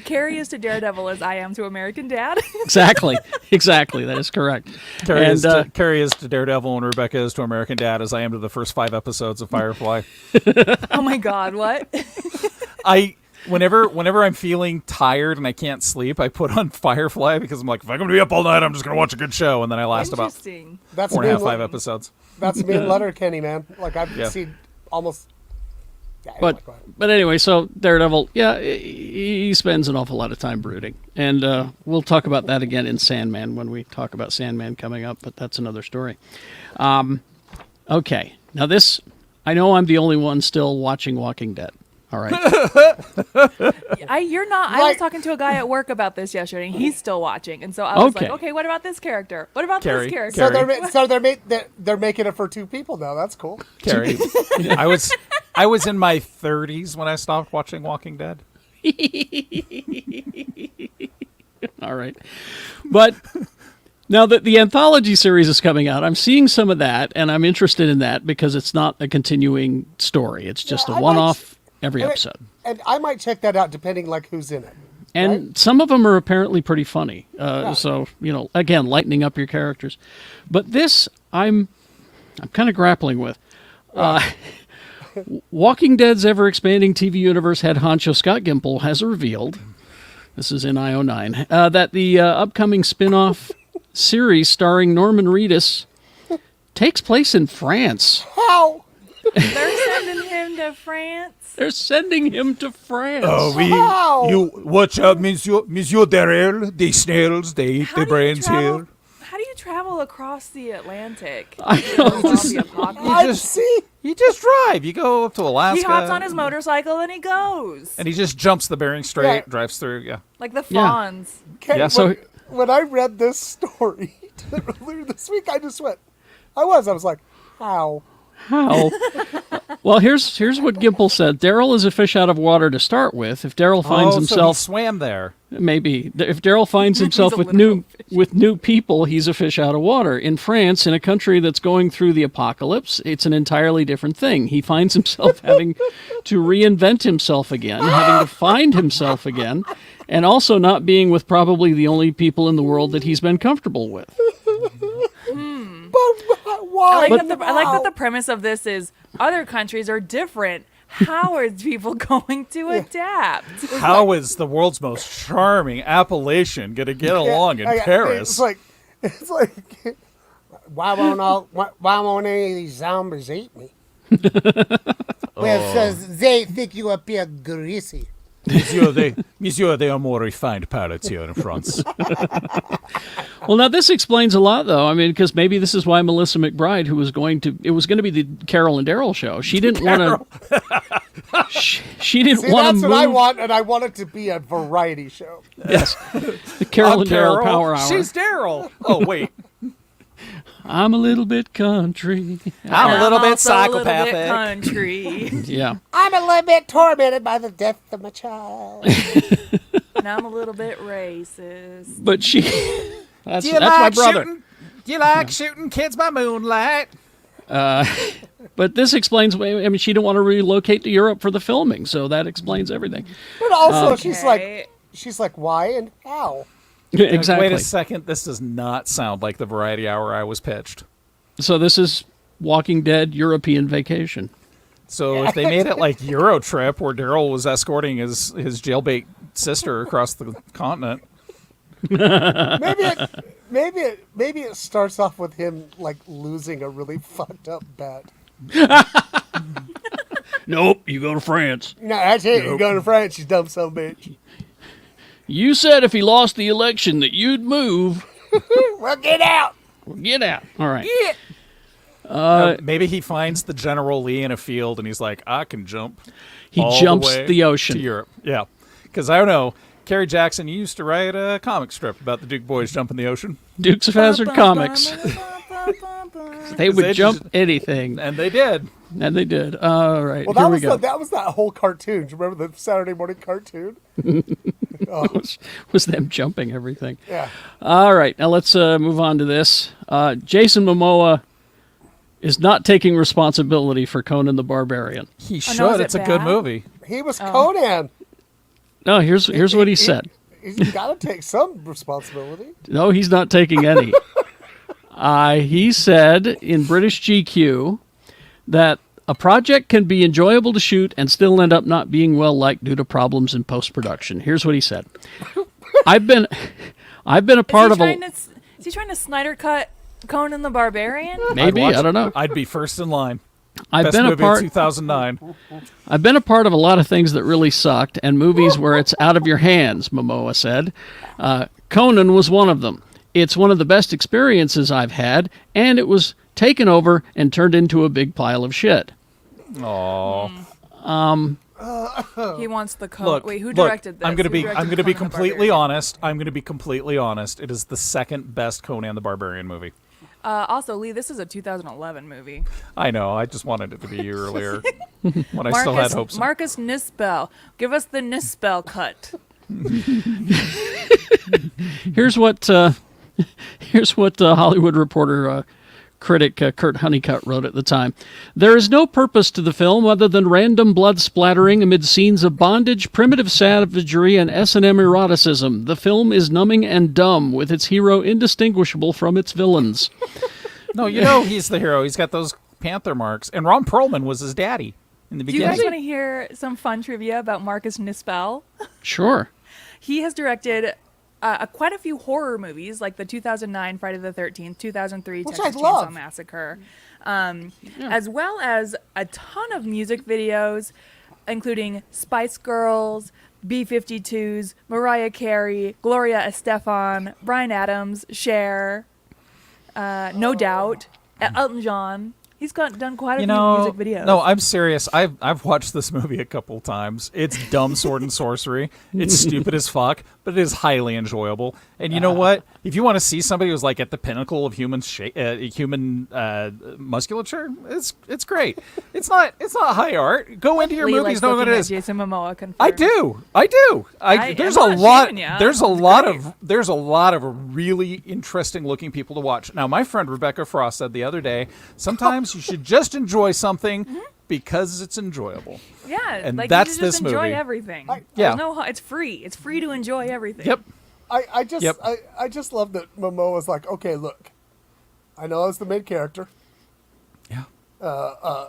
Kerry is to Daredevil as I am to American Dad. Exactly. That is correct. Kerry is to Daredevil and Rebecca is to American Dad as I am to the first 5 episodes of Firefly. Oh my God, what? Whenever I'm feeling tired and I can't sleep, I put on Firefly because I'm like, if I'm going to be up all night, I'm just going to watch a good show. And then I last about Interesting. 4.5, 5 episodes. That's me and Letterkenny, man. Like I've seen almost. Yeah, anyway, go ahead. But anyway, so Daredevil, he spends an awful lot of time brooding, and we'll talk about that again in Sandman when we talk about Sandman coming up. But that's another story. Okay, now this, I know I'm the only one still watching Walking Dead. All right. You're not. I was talking to a guy at work about this yesterday, and he's still watching. And so I was like, okay, what about this character? What about Kerry, this character? Kerry. So they're making it for 2 people now. That's cool. Kerry, I was in my 30s when I stopped watching Walking Dead. All right. But now that the anthology series is coming out, I'm seeing some of that, and I'm interested in that because it's not a continuing story. It's just a one-off every episode. And I might check that out depending like who's in it. And some of them are apparently pretty funny. So, again, lightening up your characters. But this, I'm kind of grappling with. Walking Dead's ever-expanding TV universe head honcho Scott Gimple has revealed, this is in IO9, that the upcoming spin-off series starring Norman Reedus takes place in France. How? They're sending him to France. They're sending him to France. How? You watch out, Monsieur Darrell. The snails, they eat the brains here. How do you travel across the Atlantic? I know. Across the apocalypse? I see. You just drive. You go up to Alaska. He hops on his motorcycle and he goes. And he just jumps the Bering Strait, Yeah. drives through, yeah. Like the Yeah. fawns. Okay, Yeah, so- when I read this story earlier this week, I just went. I was like, how? How? Well, here's what Gimple said. Daryl is a fish out of water to start with. If Daryl finds So he himself, swam there. maybe if Daryl finds himself He's a with literal new people, he's a fish out of water. In France, in a country that's going through the apocalypse, it's an entirely different thing. He finds himself having to reinvent himself again, having to find himself again, and also not being with probably the only people in the world that he's been comfortable with. But why? I like that the premise of this is other countries are different. How are people going to adapt? How is the world's most charming Appalachian going to get along in Paris? It's like, why won't any of these zombies eat me? Well, says they think you appear greasy. Monsieur, they are more refined palates here in France. Well, now this explains a lot, though. I mean, because maybe this is why Melissa McBride, who was going to be the Carol and Daryl show, she didn't want to. She didn't See, want to that's move. what I want, and I want it to be a variety show. Yes, the Carol and Daryl Power Hour. She's Daryl. Oh, wait. I'm a little bit country. I'm a little bit also a little bit psychopathic. country. Yeah. I'm a little bit tormented by the death of my child. And I'm a little bit racist. But she. That's Do you my like brother. Do you like shooting kids by moonlight? But this explains. I mean, she didn't want to relocate to Europe for the filming, so that explains everything. But also, Okay. she's like, why and how? Exactly. Wait a second. This does not sound like the variety hour I was pitched. So this is Walking Dead European Vacation. So if they made it like Euro Trip, where Daryl was escorting his jailbait sister across the continent. Maybe it starts off with him like losing a really fucked up bet. Nope, you go to France. No, that's it. You're going to France, you dumb son of a bitch. You said if he lost the election that you'd move. Well, get out. Get out. All right. Maybe he finds the General Lee in a field and he's like, I can jump. He all jumps the way the ocean. to Europe. Yeah. Because I don't know. Kerry Jackson used to write a comic strip about the Duke boys jumping the ocean. Dukes of Hazzard comics. They would jump anything. And they did. And they did. All right. Well, here we go. that was that whole cartoon. Do you remember the Saturday morning cartoon? was them jumping everything. Yeah. All right. Now let's move on to this. Jason Momoa is not taking responsibility for Conan the Barbarian. He no, should. is it It's a good bad? movie. He was Conan. No, here's what he said. He's got to take some responsibility. No, he's not taking any. He said in British GQ that a project can be enjoyable to shoot and still end up not being well liked due to problems in post-production. Here's what he said. I've been a part of a... Is he trying to Snyder cut Conan the Barbarian? Maybe, I don't know. I'd be first in line. I've Best been a movie part... of 2009. I've been a part of a lot of things that really sucked, and movies where it's out of your hands, Momoa said. Conan was one of them. It's one of the best experiences I've had, and it was taken over and turned into a big pile of shit. Aww. He wants the Conan. Look, Wait, who directed this? I'm gonna Who be directed I'm gonna be Conan the completely Barbarian? honest. I'm gonna be completely honest. It is the second best Conan the Barbarian movie. Also, Lee, this is a 2011 movie. I know. I just wanted it to be earlier when I still had hopes. Marcus Nispel. Give us the Nispel cut. Here's what Hollywood Reporter critic Kurt Honeycutt wrote at the time. There is no purpose to the film other than random blood splattering amid scenes of bondage, primitive savagery, and S&M eroticism. The film is numbing and dumb, with its hero indistinguishable from its villains. No, you know he's the hero. He's got those panther marks. And Ron Perlman was his daddy in the Do you beginning. guys want to hear some fun trivia about Marcus Nispel? Sure. He has directed quite a few horror movies, like the 2009 Friday the 13th, 2003 Which Texas I Chainsaw love. Massacre, as well as a ton of music videos, including Spice Girls, B-52s, Mariah Carey, Gloria Estefan, Bryan Adams, Cher, No Doubt, Elton John. He's done quite a few music videos. No, I'm serious. I've watched this movie a couple times. It's dumb sword and sorcery. It's stupid as fuck, but it is highly enjoyable. And you know what? If you want to see somebody who's like at the pinnacle of human musculature, it's great. It's not high art. Go into your Lee movies likes knowing what looking it at is. Jason Momoa confirmed. I do. There's I'm a not lot. shaming ya. There's a It's lot great. of. There's a lot of really interesting looking people to watch. Now, my friend Rebecca Frost said the other day, sometimes you should just enjoy something because it's enjoyable. Yeah, And like that's you should just this enjoy movie. everything. Yeah. It's free. It's free to enjoy everything. Yep. I just Yep. I just love that Momoa's like, okay, look, I know I was the main character. Yeah. I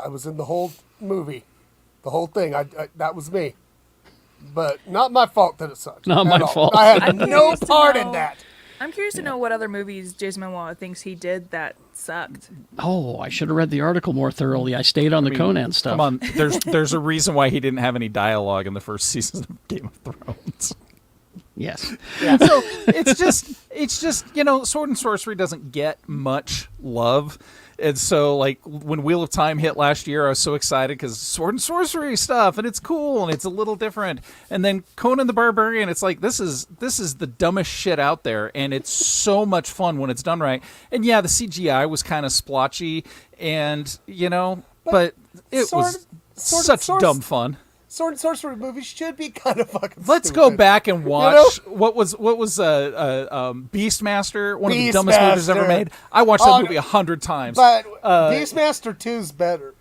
was in the whole movie, the whole thing. That was me, but not my fault that it sucked. Not at my all. fault. I had I'm no curious to part in know- that. I'm curious to know what other movies Jason Momoa thinks he did that sucked. Oh, I should have read the article more thoroughly. I stayed on the Conan stuff. Come on. There's a reason why he didn't have any dialogue in the first season of Game of Thrones. Yes. So it's just sword and sorcery doesn't get much love. And so, like, when Wheel of Time hit last year, I was so excited because sword and sorcery stuff, and it's cool, and it's a little different. And then Conan the Barbarian, it's like, this is the dumbest shit out there, and it's so much fun when it's done right. And yeah, the CGI was kind of splotchy, and, but it was such dumb fun. Sword and sorcery movies should be kind of fucking. Let's stupid. go back and watch what was Beastmaster, one of the dumbest movies ever Beastmaster. made. I watched that movie 100 times. But Beastmaster 2's better.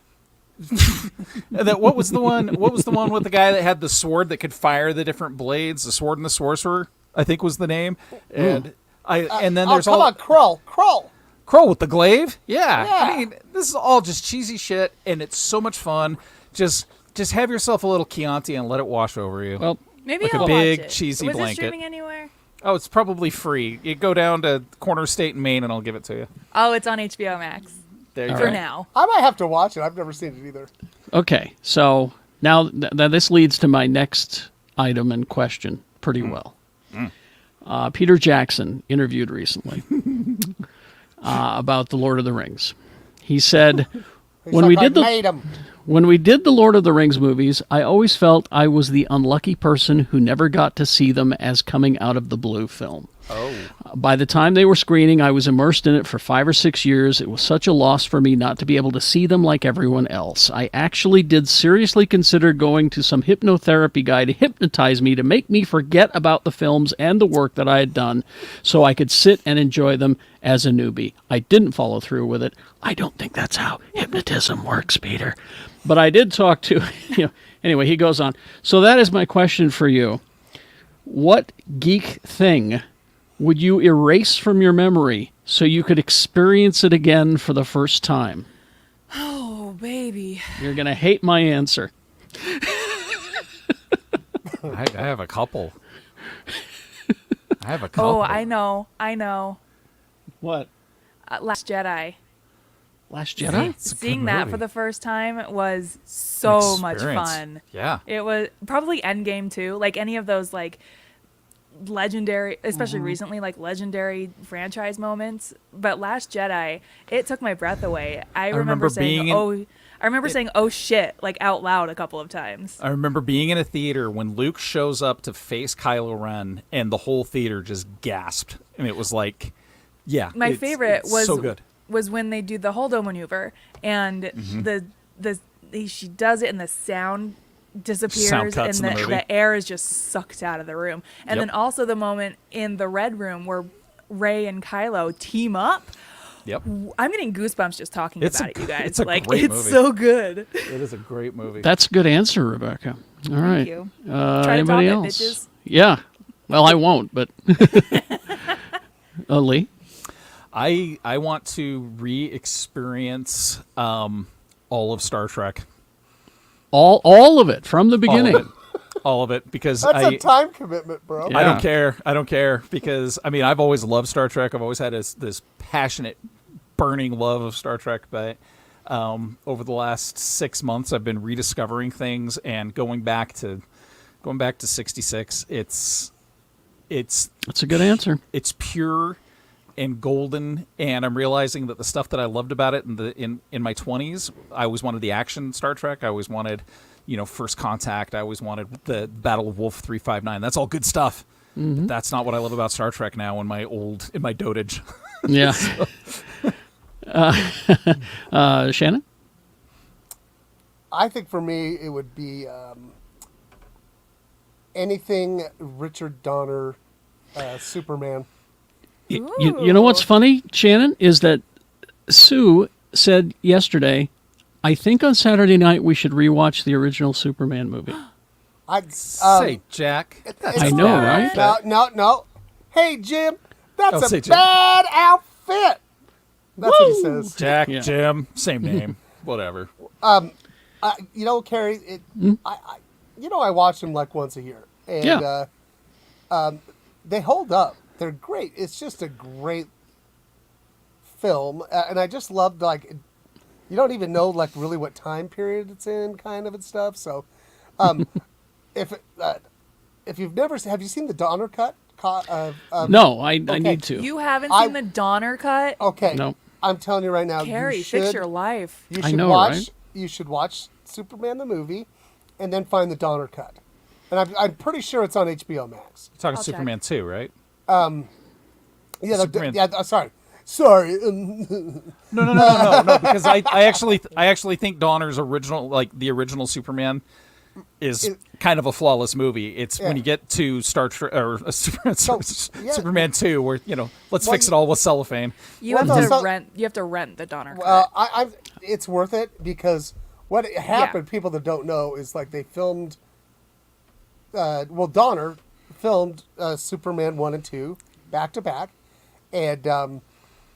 What was the one? What was the one with the guy that had the sword that could fire the different blades? The Sword and the Sorcerer, I think was the name. And then there's come on, Krull. Crow with the glaive? Yeah. Yeah. I mean, this is all just cheesy shit, and it's so much fun. Just have yourself a little Chianti and let it wash over you. Well, Maybe Like a I'll big, watch it. cheesy Was blanket. it streaming anywhere? Oh, it's probably free. You go down to Corner State in Maine, and I'll give it to you. Oh, it's on HBO Max There you for go. now. I might have to watch it. I've never seen it either. okay. So now this leads to my next item and question pretty well. Peter Jackson interviewed recently about the Lord of the Rings. He said, He's when like, we I did the made 'em. When we did the Lord of the Rings movies, I always felt I was the unlucky person who never got to see them as coming out of the blue film. Oh. By the time they were screening, I was immersed in it for 5 or 6 years. It was such a loss for me not to be able to see them like everyone else. I actually did seriously consider going to some hypnotherapy guy to hypnotize me to make me forget about the films and the work that I had done so I could sit and enjoy them as a newbie. I didn't follow through with it. I don't think that's how hypnotism works, Peter. But I did talk to, anyway, he goes on. So that is my question for you. What geek thing would you erase from your memory so you could experience it again for the first time? Oh, baby. You're going to hate my answer. I have a couple. I have a couple. Oh, I know. What? Last Jedi. Last Jedi? It's a good Seeing that movie. for the first time was so much Experience. fun. Yeah. It was probably Endgame too. Like any of those like legendary, especially recently, like legendary franchise moments. But Last Jedi, it took my breath away. I remember saying, "Oh shit," like out loud a couple of times. I remember being in a theater when Luke shows up to face Kylo Ren, and the whole theater just gasped. And it was like, yeah. My favorite it's was so good. was when they do the Holdo maneuver and she does it and the sound disappears Sound cuts and in the movie. the air is just sucked out of the room. And Yep. then also the moment in the Red Room where Rey and Kylo team up. Yep. I'm getting goosebumps just talking It's about a it, you gr- guys. it's a like great it's movie. so good. It is a great movie. That's a good answer, Rebecca. All right. Thank you. Try to Anybody top it, else? bitches. Yeah. Well, I won't, but Lee? I want to re-experience all of Star Trek. All of it from the beginning. All of it, because That's a time commitment, bro. Yeah. I don't care. I don't care because I mean I've always loved Star Trek. I've always had this passionate, burning love of Star Trek. But over the last 6 months, I've been rediscovering things and going back to '66. It's That's a good answer. it's pure and golden, and I'm realizing that the stuff that I loved about it in my 20s, I always wanted the action Star Trek. I always wanted, First Contact. I always wanted the Battle of Wolf 359. That's all good stuff. But that's not what I love about Star Trek now in my dotage. Yeah. Shannon? I think for me it would be anything Richard Donner, Superman. You know what's funny, Shannon, is that Sue said yesterday, I think on Saturday night we should rewatch the original Superman movie. I'd Say, Jack. I know, right? No. Hey, Jim, that's Oh, a say Jim. bad outfit. That's what he says. Jack, Yeah. Jim, same name. Whatever. Kerry, I watch them like once a year, and Yeah. they hold up. They're great. It's just a great film, and I just loved you don't even know really what time period it's in, kind of and stuff. So, if you've never have you seen the Donner cut? No, I need to. You haven't I- seen the Donner cut? Okay, No. I'm telling you right now, Carrie, you should, fix your life. You I should know, watch. right? You should watch Superman the movie, and then find the Donner cut. And I'm pretty sure it's on HBO Max. You're talking I'll Superman 2, right? Yeah, Superman. Sorry. No, because I actually think Donner's original, the original Superman, is kind of a flawless movie. It's when Yeah. you get to Star Trek or yeah. Superman 2, where let's fix it all with cellophane. You Well, have no, to so- rent. You have to rent the Donner cut. Well, it's worth it because what happened, people that don't know, is they filmed. Donner filmed Superman 1 and 2 back to back, and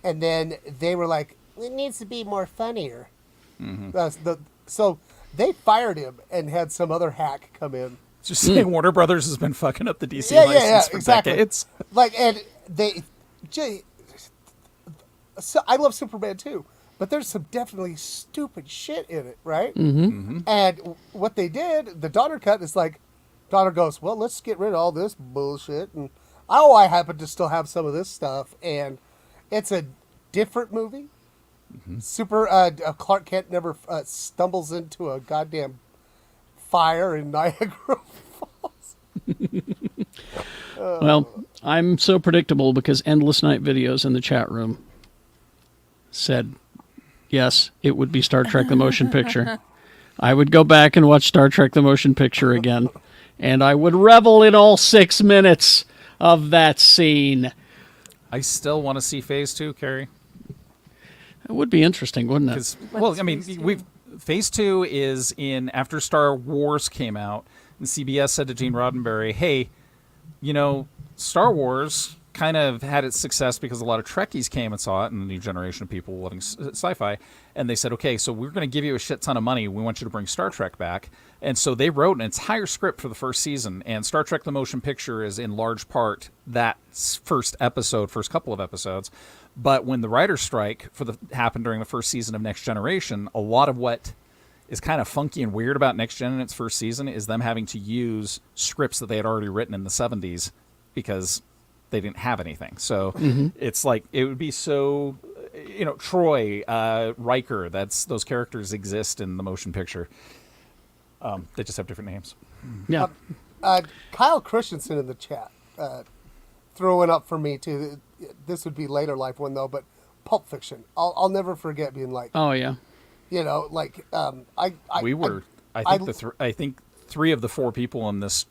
and then they were like, it needs to be more funnier. So they fired him and had some other hack come in. Just saying, Warner Brothers has been fucking up the DC Yeah, license for exactly. decades. Like, and so I love Superman too, but there's some definitely stupid shit in it, right? And what they did, the Donner cut is like, Donner goes, well, let's get rid of all this bullshit, and I happen to still have some of this stuff, and it's a different movie. Clark Kent never stumbles into a goddamn fire in Niagara Falls. Well, I'm so predictable because Endless Night Videos in the chat room said, yes, it would be Star Trek the Motion Picture. I would go back and watch Star Trek the Motion Picture again, and I would revel in all 6 minutes of that scene. I still want to see Phase 2, Kerry. It would be interesting, wouldn't it? Well, I mean, Phase 2 is in after Star Wars came out, and CBS said to Gene Roddenberry, hey, you know, Star Wars kind of had its success because a lot of Trekkies came and saw it, and a new generation of people loving sci-fi, and they said, okay, so we're going to give you a shit ton of money. We want you to bring Star Trek back. And so they wrote an entire script for the first season, and Star Trek the Motion Picture is in large part that first couple of episodes. But when the writer's strike happened during the first season of Next Generation, a lot of what is kind of funky and weird about Next Gen in its first season is them having to use scripts that they had already written in the 70s because they didn't have anything. So it's like, it would be so, you know, Troy, Riker, those characters exist in the motion picture. They just have different names. Yeah. Kyle Christensen in the chat throwing up for me too. This would be later life one though, but Pulp Fiction. I'll never forget being like, Oh, yeah. you know, like I think 3 of the 4 people on this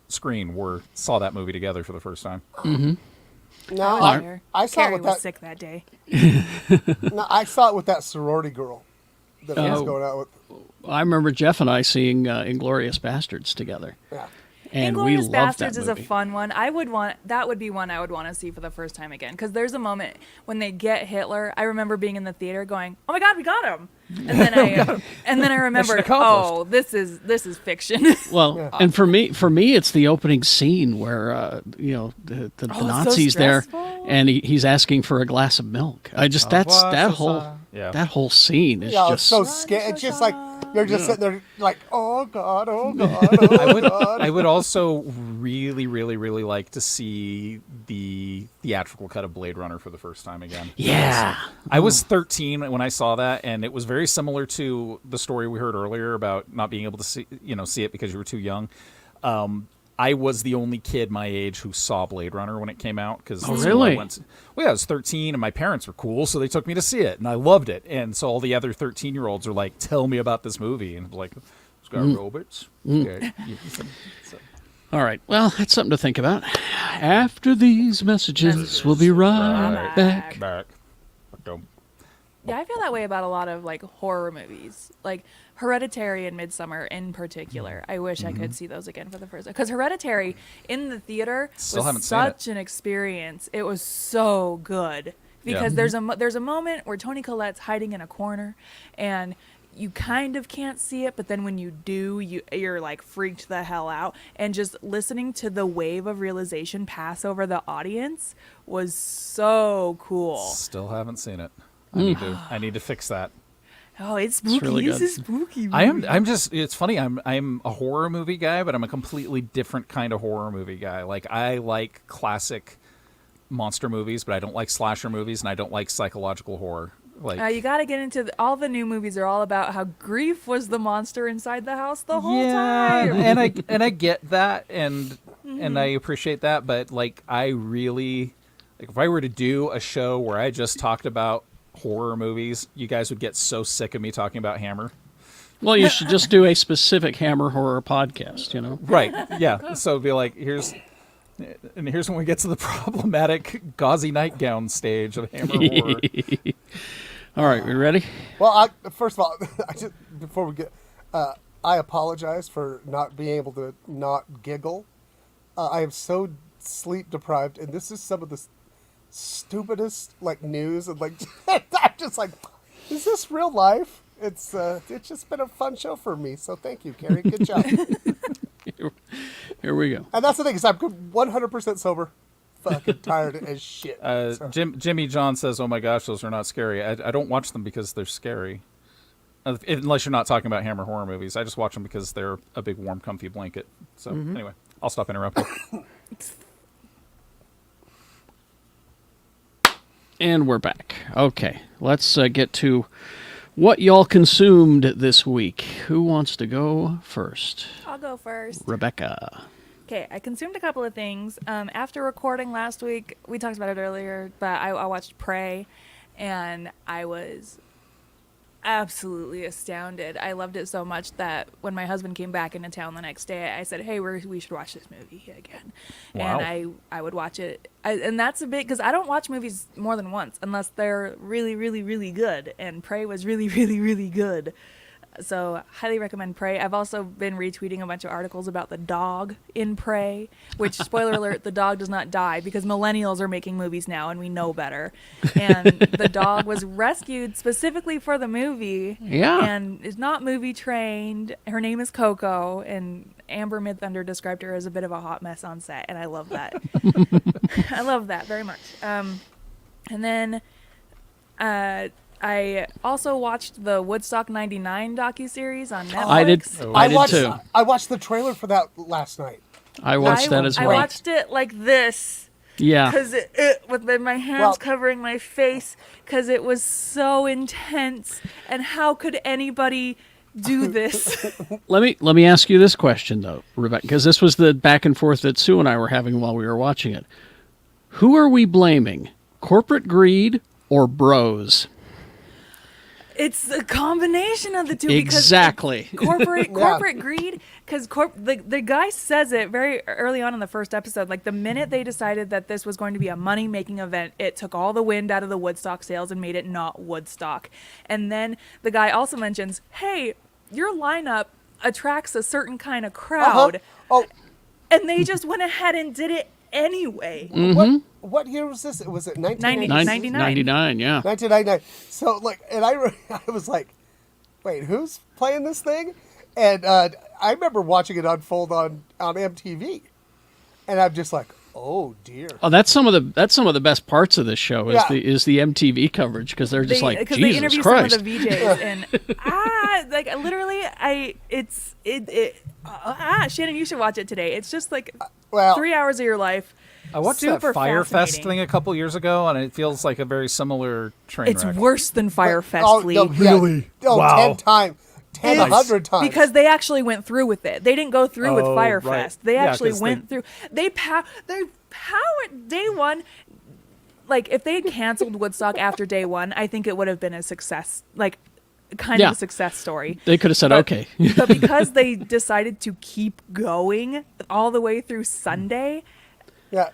screen saw that movie together for the first time. No, I saw Kerry it with was that. sick that day. No, I saw it with that sorority girl that I was going out with. I remember Jeff and I seeing Inglourious Bastards together. Yeah. And we Inglourious loved Bastards that is a movie. fun one. That would be one I would want to see for the first time again, because there's a moment when they get Hitler. I remember being in the theater going, "Oh my God, we got him!" And then I remembered, "Oh, this is fiction." Well, and for me, it's the opening scene where you know the Nazi's so there, stressful. and he's asking for a glass of milk. That whole scene is Yeah, just it's so scary. It's just like you're just sitting there like, oh God, oh God, oh God. I would also really, really, really like to see the theatrical cut of Blade Runner for the first time again. Yeah. I was 13 when I saw that, and it was very similar to the story we heard earlier about not being able to see it because you were too young. I was the only kid my age who saw Blade Runner when it came out. Oh, really? I was 13, and my parents were cool, so they took me to see it, and I loved it. And so all the other 13-year-olds are like, tell me about this movie. And I'm like, it's got robots. Okay. All right. Well, that's something to think about. After these messages, we'll be right back. Yeah, I feel that way about a lot of like horror movies, like Hereditary and Midsommar in particular. I wish I could see those again for the first time, because Hereditary in the theater was such an experience. It was so good because there's a moment where Toni Collette's hiding in a corner, and you kind of can't see it, but then when you do, you're like freaked the hell out. And just listening to the wave of realization pass over the audience was so cool. Still haven't seen it. I need to fix that. Oh, it's spooky. really It's good. a spooky movie. I'm just, it's funny. I'm a horror movie guy, but I'm a completely different kind of horror movie guy. Like, I like classic monster movies, but I don't like slasher movies, and I don't like psychological horror. Like, You got to get into all the new movies are all about how grief was the monster inside the house the whole time. and I get that, and I appreciate that, but like, I really, like, if I were to do a show where I just talked about horror movies, you guys would get so sick of me talking about Hammer. Well, you should just do a specific Hammer horror podcast, you know? Right. Yeah. So it'd be like, here's when we get to the problematic gauzy nightgown stage of Hammer horror. All right, we ready? Well, first of all, before we get, I apologize for not being able to not giggle. I am so sleep deprived, and this is some of the stupidest like news and like I'm just like, is this real life? It's just been a fun show for me. So thank you, Kerry. Good job. Here we go. And that's the thing is I'm 100% sober. Fucking tired as shit. So. Jimmy John says, "Oh my gosh, those are not scary. I don't watch them because they're scary, unless you're not talking about Hammer horror movies. I just watch them because they're a big, warm, comfy blanket." So anyway, I'll stop interrupting. And we're back. Okay, let's get to what y'all consumed this week. Who wants to go first? I'll go first. Rebecca. Okay, I consumed a couple of things. After recording last week, we talked about it earlier, but I watched Prey, and I was absolutely astounded. I loved it so much that when my husband came back into town the next day, I said, "Hey, we should watch this movie again." Wow. And I would watch it. And that's a bit, because I don't watch movies more than once unless they're really, really, really good. And Prey was really, really, really good. So, highly recommend Prey. I've also been retweeting a bunch of articles about the dog in Prey, which, spoiler alert, the dog does not die because millennials are making movies now and we know better. And the dog was rescued specifically for the movie. Yeah. And is not movie trained. Her name is Coco, and Amber Midthunder described her as a bit of a hot mess on set, and I love that. I love that very much. And then I also watched the Woodstock 99 docuseries on Netflix. I did too. I watched the trailer for that last night. I watched that as well. I watched it like this. Yeah. Because with my hands covering my face, because it was so intense. And how could anybody do this? Let me ask you this question though, Rebecca, because this was the back and forth that Sue and I were having while we were watching it. Who are we blaming? Corporate greed or bros? It's a combination of the two. Exactly. Because corporate greed, because the guy says it very early on in the first episode. Like, the minute they decided that this was going to be a money-making event, it took all the wind out of the Woodstock sales and made it not Woodstock. And then the guy also mentions, hey, your lineup attracts a certain kind of crowd. Oh, And they just went ahead and did it anyway. what year was this? Was it 1999? 99, yeah. 1999. So, like, and I was like, wait, who's playing this thing? And I remember watching it unfold on MTV. And I'm just like, oh, dear. Oh, that's some of the best parts of this show is the MTV coverage, because they're just like, Jesus they interview Christ. some of the VJs and like literally Shannon, you should watch it today. It's just like 3 hours of your life. I watched that Fire Fest thing a couple years ago, and it feels like a very similar train It's wreck. worse than Fire Fest, Lee. No, Really? Oh, Wow. 100 times. Because they actually went through with it. They didn't go through with Oh, Fire right. Fest. They Yeah, actually 'cause went through. They powered day one. Like, if they had canceled Woodstock after day one, I think it would have been a success. Like, kind of a success story. They could have said, okay. But because they decided to keep going all the way through Sunday,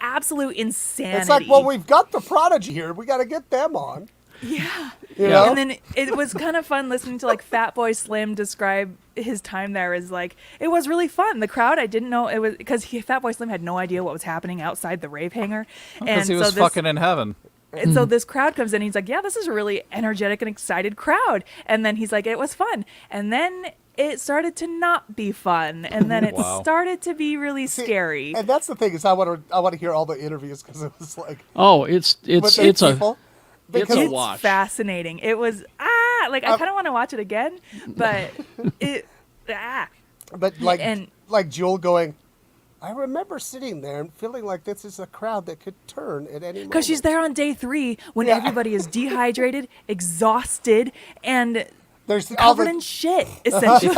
absolute insanity. It's like, well, we've got the Prodigy here. We got to get them on. Yeah. You know? And then it was kind of fun listening to, like, Fatboy Slim describe his time there as, like, it was really fun. The crowd, I didn't know it was, because Fatboy Slim had no idea what was happening outside the rave hangar. Because he was fucking in heaven. And so this crowd comes in, and he's like, yeah, this is a really energetic and excited crowd. And then he's like, it was fun. And then it started to not be fun. And then it started to be really scary. And that's the thing is I want to hear all the interviews, because it was like, oh, it's a watch. Fascinating. It was I kind of want to watch it again, but But like Jewel going, I remember sitting there and feeling like this is a crowd that could turn at any moment. Because she's there on day 3 when everybody is dehydrated, exhausted, and there's covered in shit, essentially.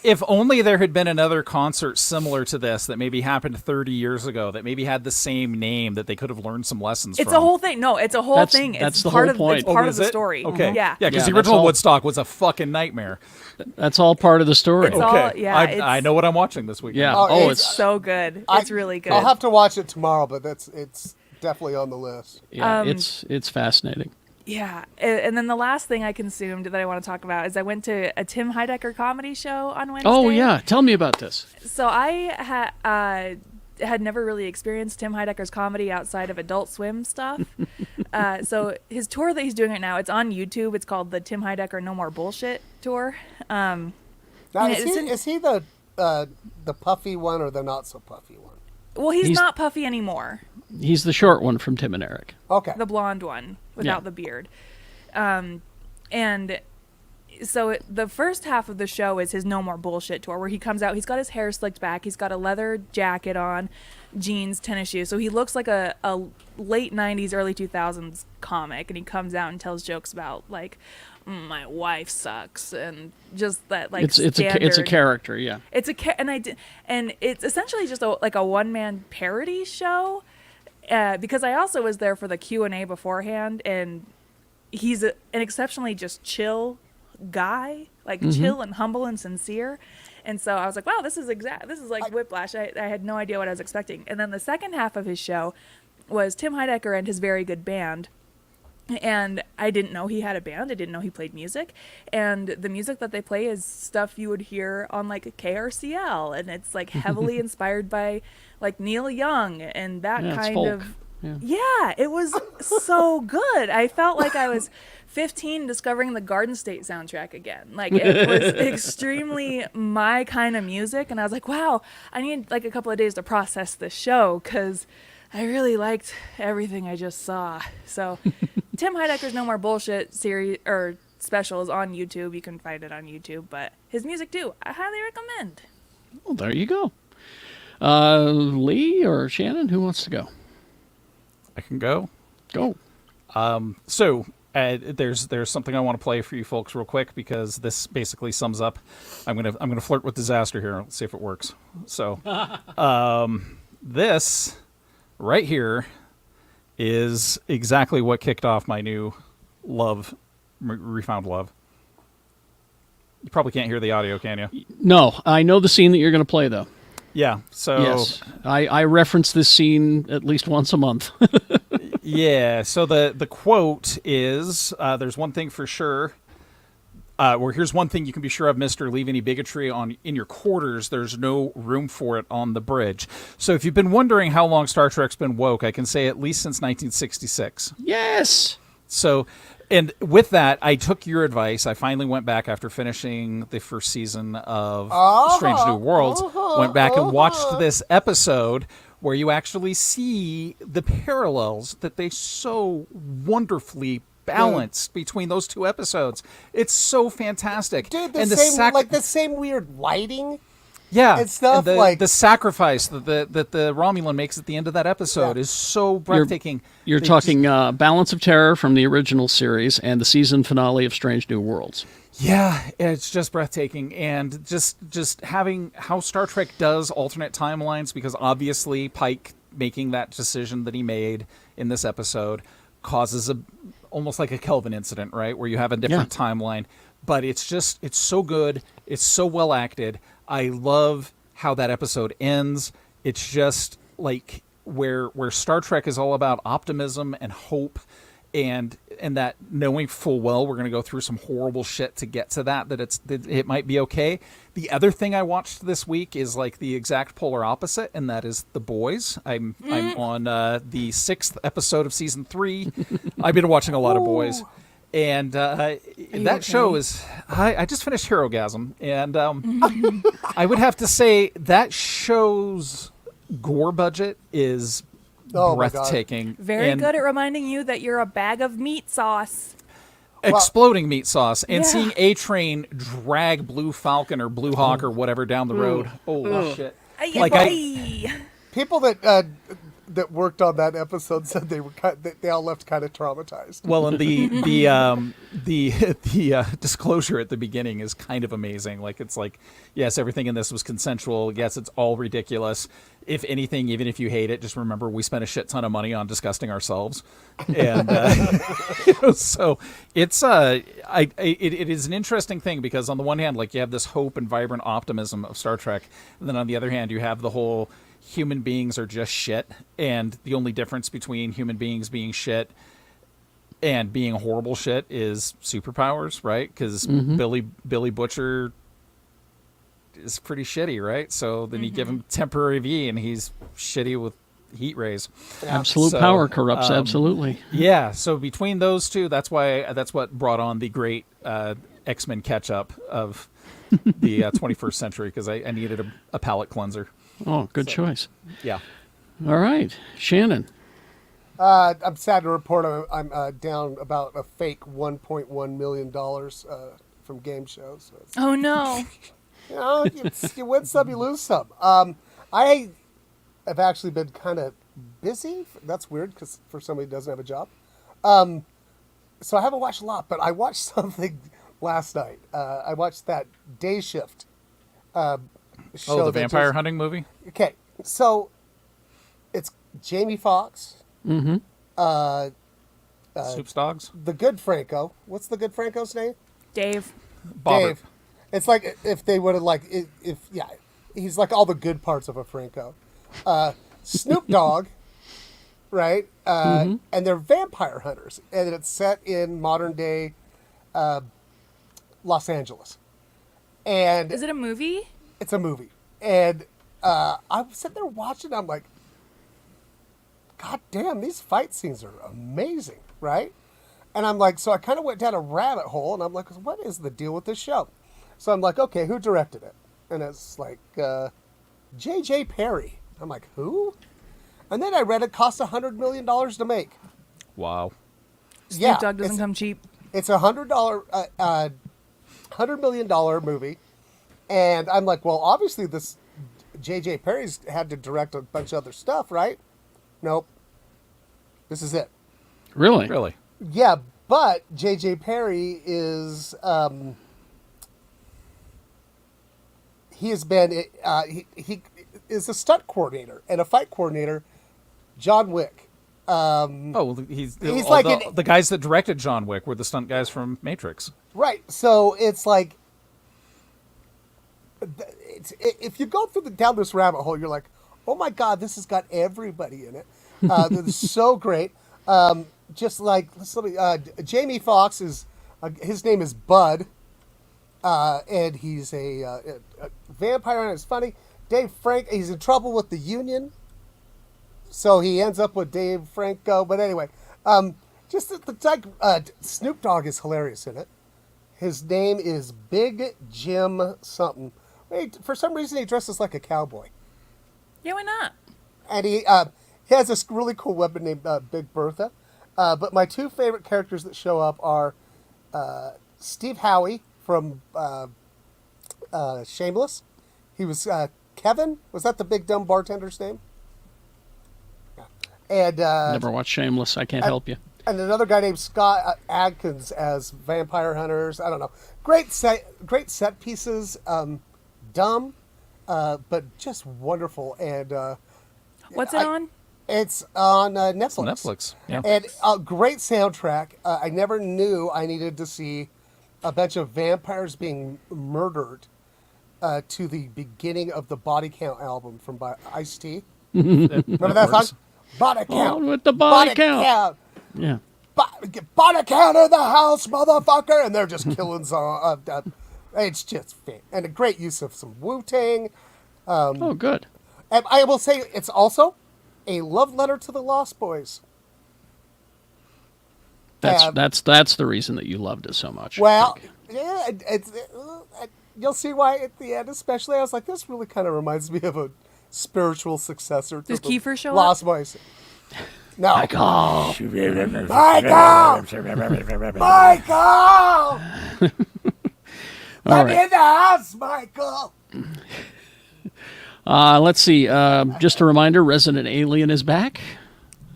If only there had been another concert similar to this that maybe happened 30 years ago, that maybe had the same name, that they could have learned some lessons It's from. a whole thing. No, it's a whole thing. That's it's the part whole point. It's part of is the it? story. Okay. Yeah. Yeah, because Yeah, the that's original all- Woodstock was a fucking nightmare. That's all part of the story. It's all- Okay. it's I know what I'm watching this weekend. Yeah. Oh, it's so good. It's really good. I'll have to watch it tomorrow, but it's definitely on the list. it's fascinating. Yeah, and then the last thing I consumed that I want to talk about is I went to a Tim Heidecker comedy show on Wednesday. Oh yeah, tell me about this. So I had never really experienced Tim Heidecker's comedy outside of Adult Swim stuff. So his tour that he's doing right now, it's on YouTube. It's called the Tim Heidecker No More Bullshit Tour. Now, and is he the puffy one or the not so puffy one? Well, he's not puffy anymore. He's the short one from Tim and Eric. Okay. The blonde one without the beard. And so the first half of the show is his No More Bullshit tour, where he comes out, he's got his hair slicked back, he's got a leather jacket on, jeans, tennis shoes, so he looks like a late 90s, early 2000s comic, and he comes out and tells jokes about, like, my wife sucks, and just that, like, it's a character, yeah. It's and it's essentially just like a one-man parody show, because I also was there for the Q&A beforehand, and he's an exceptionally just chill guy, like chill and humble and sincere, and so I was like, wow, this is like Whiplash. I had no idea what I was expecting. And then the second half of his show was Tim Heidecker and his very good band, and I didn't know he had a band. I didn't know he played music, and the music that they play is stuff you would hear on like KRCL, and it's like heavily inspired by like Neil Young and that kind folk. of it was so good. I felt like I was 15 discovering the Garden State soundtrack again. Like, it was extremely my kind of music, and I was like, wow, I need like a couple of days to process this show, because I really liked everything I just saw. So Tim Heidecker's No More Bullshit series or special is on YouTube. You can find it on YouTube, but his music too, I highly recommend. Well, there you go. Lee or Shannon, who wants to go? I can go. Go. So there's something I want to play for you folks real quick, because this basically sums up. I'm gonna flirt with disaster here. Let's see if it works. So this right here is exactly what kicked off my new refound love. You probably can't hear the audio, can you? No, I know the scene that you're going to play, though. Yeah, so... Yes, I reference this scene at least once a month. Yeah, so the quote is, there's one thing for sure, or here's one thing you can be sure of, mister, leave any bigotry in your quarters, there's no room for it on the bridge. So if you've been wondering how long Star Trek's been woke, I can say at least since 1966. Yes! So... And with that, I took your advice. I finally went back after finishing the first season of Strange New Worlds, went back and watched this episode where you actually see the parallels that they so wonderfully balanced between those two episodes. It's so fantastic. Dude, and the same weird lighting. Yeah, and stuff and like the sacrifice that the Romulan makes at the end of that episode is so breathtaking. You're talking Balance of Terror from the original series and the season finale of Strange New Worlds. Yeah, it's just breathtaking, and just having how Star Trek does alternate timelines, because obviously Pike making that decision that he made in this episode causes almost like a Kelvin incident, right, where you have a different timeline. But it's so good, it's so well acted. I love how that episode ends. It's just like where Star Trek is all about optimism and hope, and that knowing full well we're going to go through some horrible shit to get to that it might be okay. The other thing I watched this week is like the exact polar opposite, and that is The Boys. I'm on the 6th episode of season 3. I've been watching a lot of Boys. And that show is... I just finished Herogasm, and I would have to say that show's gore budget is breathtaking. Very good at reminding you that you're a bag of meat sauce. Exploding meat sauce. And seeing A-Train drag Blue Falcon or Blue Hawk or whatever down the road. Oh, shit. People that worked on that episode said they all left kind of traumatized. Well, and the disclosure at the beginning is kind of amazing. Like, it's like, yes, everything in this was consensual. Yes, it's all ridiculous. If anything, even if you hate it, just remember we spent a shit ton of money on disgusting ourselves. And so it's it is an interesting thing, because on the one hand, like, you have this hope and vibrant optimism of Star Trek, and then on the other hand, you have the whole human beings are just shit, and the only difference between human beings being shit and being horrible shit is superpowers, right? Because Billy Butcher is pretty shitty, right? So then you give him temporary V, and he's shitty with heat rays. Absolute So, power corrupts absolutely. Yeah. So between those two, that's what brought on the great X-Men catch-up of the 21st century, because I needed a palate cleanser. Oh, good choice. Yeah. All right, Shannon. I'm sad to report I'm down about a fake $1.1 million from game shows. So it's, Oh no. you know, you win some, you lose some. I have actually been kind of busy. That's weird because for somebody who doesn't have a job. So I haven't watched a lot, but I watched something last night. I watched that Day Shift show. Oh, the vampire hunting movie? Okay, so it's Jamie Foxx. Mm-hmm. Soup's Dogs? The Good Franco. What's the Good Franco's name? Dave. Bobbert. Dave. It's like if they would have he's like all the good parts of a Franco. Snoop Dogg, right? And they're vampire hunters, and it's set in modern day Los Angeles. And Is it a movie? it's a movie, and I'm sitting there watching. I'm like, God damn, these fight scenes are amazing, right? And I'm like, so I kind of went down a rabbit hole, and I'm like, what is the deal with this show? So I'm like, okay, who directed it? And it's like J.J. Perry. I'm like, who? And then I read it cost $100 million to make. Wow. Snoop Dogg doesn't come cheap. It's $100 million movie, and I'm like, well, obviously this J.J. Perry's had to direct a bunch of other stuff, right? Nope. This is it. Really? Really? Yeah, but J.J. Perry is he has been he is a stunt coordinator and a fight coordinator. John Wick. He's like the guys that directed John Wick were the stunt guys from Matrix. Right. So it's like if you go down this rabbit hole, you're like, oh my God, this has got everybody in it. This is so great. Just like Jamie Foxx is his name is Bud, and he's a vampire, and it's funny. Dave Frank, he's in trouble with the union, so he ends up with Dave Franco. But anyway, just Snoop Dogg is hilarious in it. His name is Big Jim something. For some reason, he dresses like a cowboy. Yeah, why not? And he has this really cool weapon named Big Bertha. But my two favorite characters that show up are Steve Howie from Shameless. He was Kevin. Was that the big dumb bartender's name? Yeah. And Never watched Shameless. I can't help you. And another guy named Scott Adkins as vampire hunters. I don't know. Great set pieces. Dumb, but just wonderful. And What's it on? it's on Netflix. It's on Netflix. Yeah. And a great soundtrack. I never knew I needed to see a bunch of vampires being murdered to the beginning of the Body Count album from Ice-T. Remember that song? Body Count. On with the body count. Yeah. Body count in the house, motherfucker. And they're just killing some. It's just fit. And a great use of some Wu-Tang. Oh, good. And I will say it's also a love letter to the Lost Boys. That's the reason that you loved it so much. Well, yeah, you'll see why at the end, especially. I was like, this really kind of reminds me of a spiritual successor to Does the Kiefer show Lost Boys. No. Michael. Michael! All Let me right. in the house, Michael! Let's see. Just a reminder, Resident Alien is back.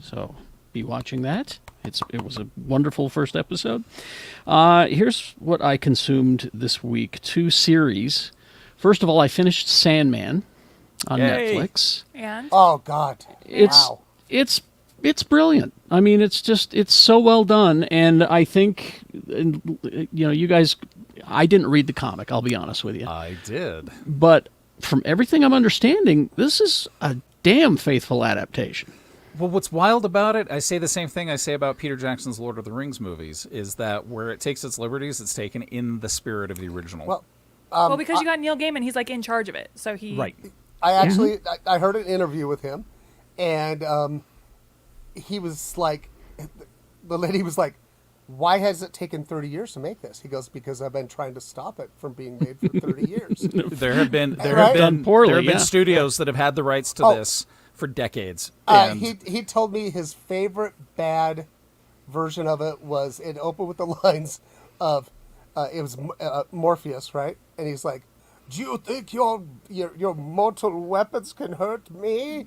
So be watching that. It was a wonderful first episode. Here's what I consumed this week. 2 series. First of all, I finished Sandman on Yay. Netflix. And Oh, God. Wow. It's brilliant. I mean, it's so well done, and I think, you guys, I didn't read the comic, I'll be honest with you. I did. But from everything I'm understanding, this is a damn faithful adaptation. Well, what's wild about it, I say the same thing I say about Peter Jackson's Lord of the Rings movies, is that where it takes its liberties, it's taken in the spirit of the original. Well, well, because you got Neil Gaiman, he's like in charge of it, so he. Right. I actually I heard an interview with him, and he was like, the lady was like, "Why has it taken 30 years to make this?" He goes, "Because I've been trying to stop it from being made for 30 years." There have been Done poorly, there have been yeah. studios that have had the rights to this for decades. He told me his favorite bad version of it was it opened with the lines of it was Morpheus, right? And he's like, "Do you think your mortal weapons can hurt me,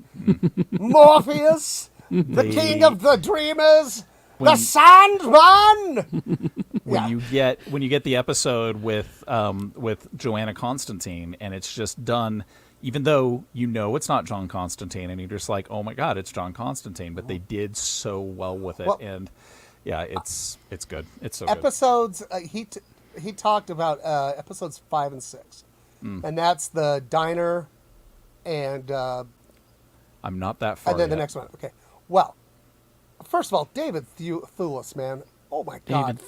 Morpheus, the king of the dreamers, the Sandman?" When you get the episode with Joanna Constantine, and it's just done, even though you know it's not John Constantine, and you're just like, oh my God, it's John Constantine, but they did so well with it, and yeah, it's good. It's so episodes. He talked about episodes 5 and 6, and that's the diner, and I'm not that far. and then the yet. next one. Okay, well, first of all, David Thewlis, man. Oh my God. David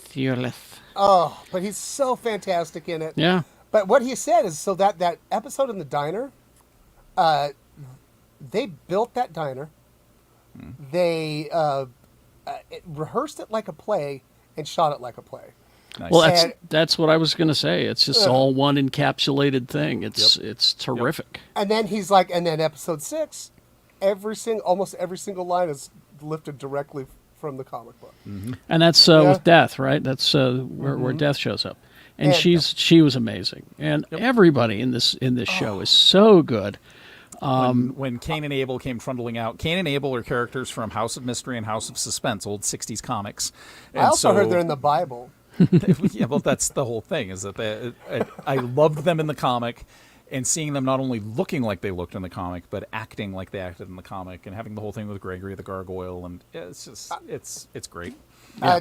Thewlis. Oh, but he's so fantastic in it. Yeah. But what he said is, so that episode in the diner, they built that diner. They rehearsed it like a play and shot it like a play. Nice. Well, And- that's what I was going to say. It's just all one encapsulated thing. It's terrific. And then he's like, and then episode 6, almost every single line is lifted directly from the comic book. And that's with Death, right? That's where Death shows up, and And- she was amazing, and everybody in this show is so good. When Cain and Abel came trundling out, Cain and Abel are characters from House of Mystery and House of Suspense, old 60s comics. And I also heard they're in the Bible. yeah, well, that's the whole thing, is that I loved them in the comic, and seeing them not only looking like they looked in the comic, but acting like they acted in the comic, and having the whole thing with Gregory the Gargoyle, and it's just it's great. I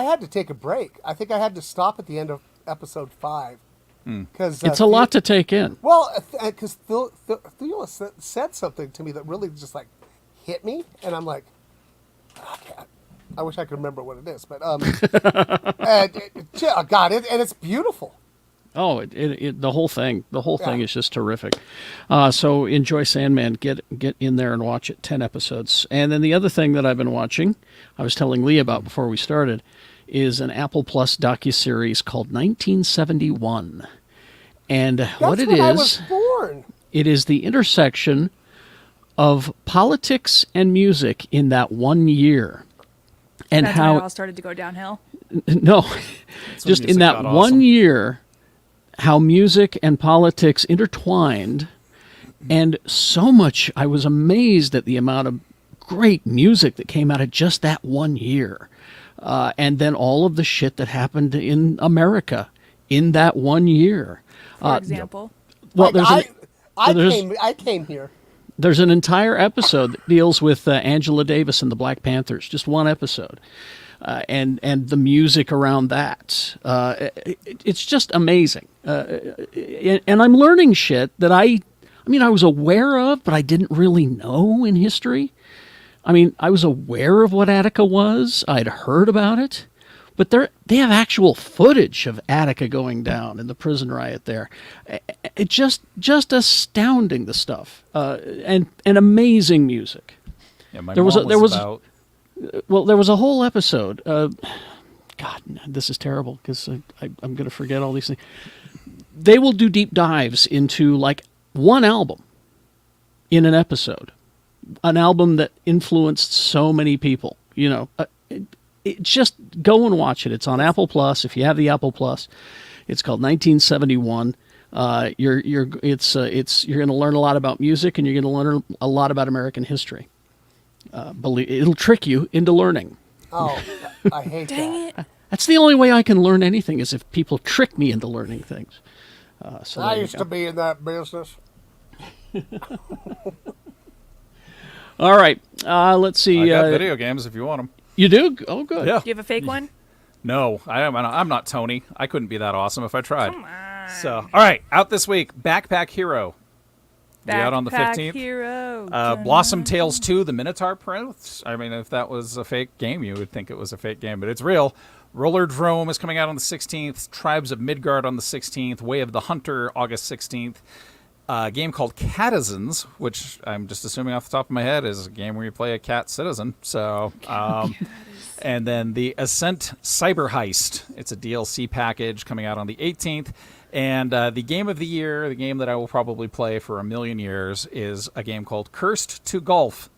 had to take a break. I think I had to stop at the end of episode 5 because It's a lot to take in. Well, because Thewlis said something to me that really just like hit me, and I'm like, okay, I wish I could remember what it is, but God, and it's beautiful. Oh, the whole thing is just terrific. So enjoy Sandman. Get in there and watch it. 10 episodes. And then the other thing that I've been watching, I was telling Lee about before we started, is an Apple Plus docuseries called 1971. And what it That's when I is, was born. it is the intersection of politics and music in that one year. And That's when how it all started to go downhill. no, when just in music that got one awesome. year, how music and politics intertwined, and so much. I was amazed at the amount of great music that came out of just that one year, and then all of the shit that happened in America in that one year. For example, Well, I came here. There's an entire episode that deals with Angela Davis and the Black Panthers. Just one episode. And the music around that. It's just amazing. And I'm learning shit that I was aware of, but I didn't really know in history. I mean, I was aware of what Attica was. I'd heard about it. But they have actual footage of Attica going down in the prison riot there. It just astounding, the stuff. And amazing music. Yeah, my There was mom a- there was- about Well, there was a whole episode. God, this is terrible because I'm going to forget all these things. They will do deep dives into like one album in an episode, an album that influenced so many people. You know, just go and watch it. It's on Apple Plus. If you have the Apple Plus, it's called 1971. You're going to learn a lot about music, and you're going to learn a lot about American history. It'll trick you into learning. Oh, I hate dang that. it! That's the only way I can learn anything, is if people trick me into learning things. So I there you used go. to be in that business. All right, let's see. I got video games if you want them. You do? Oh, good. Yeah. Do you have a fake one? No, I'm not Tony. I couldn't be that awesome if I tried. Come on. So, all right, out this week, Backpack Hero. Be out on the Backpack 15th. Hero. Blossom Tales 2, the Minotaur Prince. I mean, if that was a fake game, you would think it was a fake game, but it's real. Rollerdrome is coming out on the 16th. Tribes of Midgard on the 16th. Way of the Hunter, August 16th. A game called Catizens, which I'm just assuming off the top of my head is a game where you play a cat citizen. So, and then the Ascent Cyber Heist. It's a DLC package coming out on the 18th. And the game of the year, the game that I will probably play for a million years, is a game called Cursed to Golf,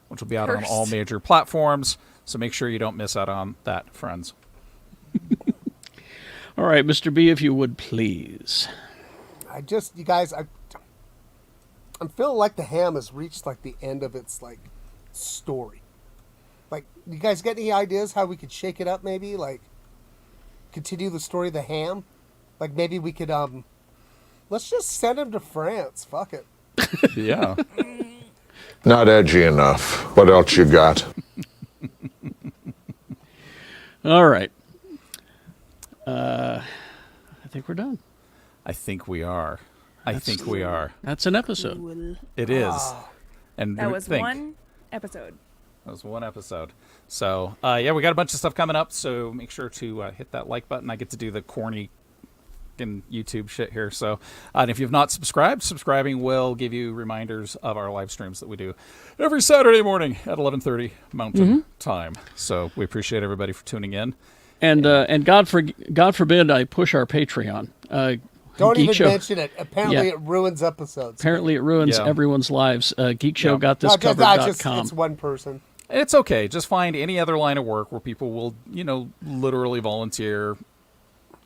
which will be out on all major platforms. So make sure you don't miss out on that, friends. All right, Mr. B, if you would please. You guys, I'm feeling like the Ham has reached like the end of its like story. Like, you guys get any ideas how we could shake it up? Maybe like continue the story of the Ham. Like maybe we could let's just send him to France. Fuck it. Yeah. Not edgy enough. What else you got? All right. I think we're done. I think we are. I think we are. That's an episode. It is. And That was think. one episode. That was one episode. So, yeah, we got a bunch of stuff coming up, so make sure to hit that like button. I get to do the corny YouTube shit here. So, and if you've not subscribed, subscribing will give you reminders of our live streams that we do every Saturday morning at 11:30 Mountain Time. So we appreciate everybody for tuning in. And God forbid I push our Patreon. Don't Geek even Show. mention it. Apparently, Yeah. it ruins episodes. Apparently, it ruins Yeah. everyone's lives. No, GeekShowGotThisCovered.com. it's one person. It's okay. Just find any other line of work where people will, literally volunteer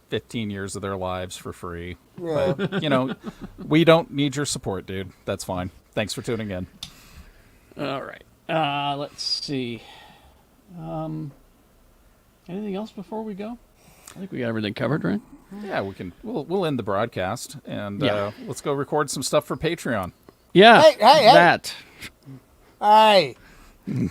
15 years of their lives for free. Yeah. But, we don't need your support, dude. That's fine. Thanks for tuning in. All right. Let's see. Anything else before we go? I think we got everything covered, right? Yeah, we'll end the broadcast and let's go record some stuff for Patreon. Yeah. Hey. That. Hey. Hey.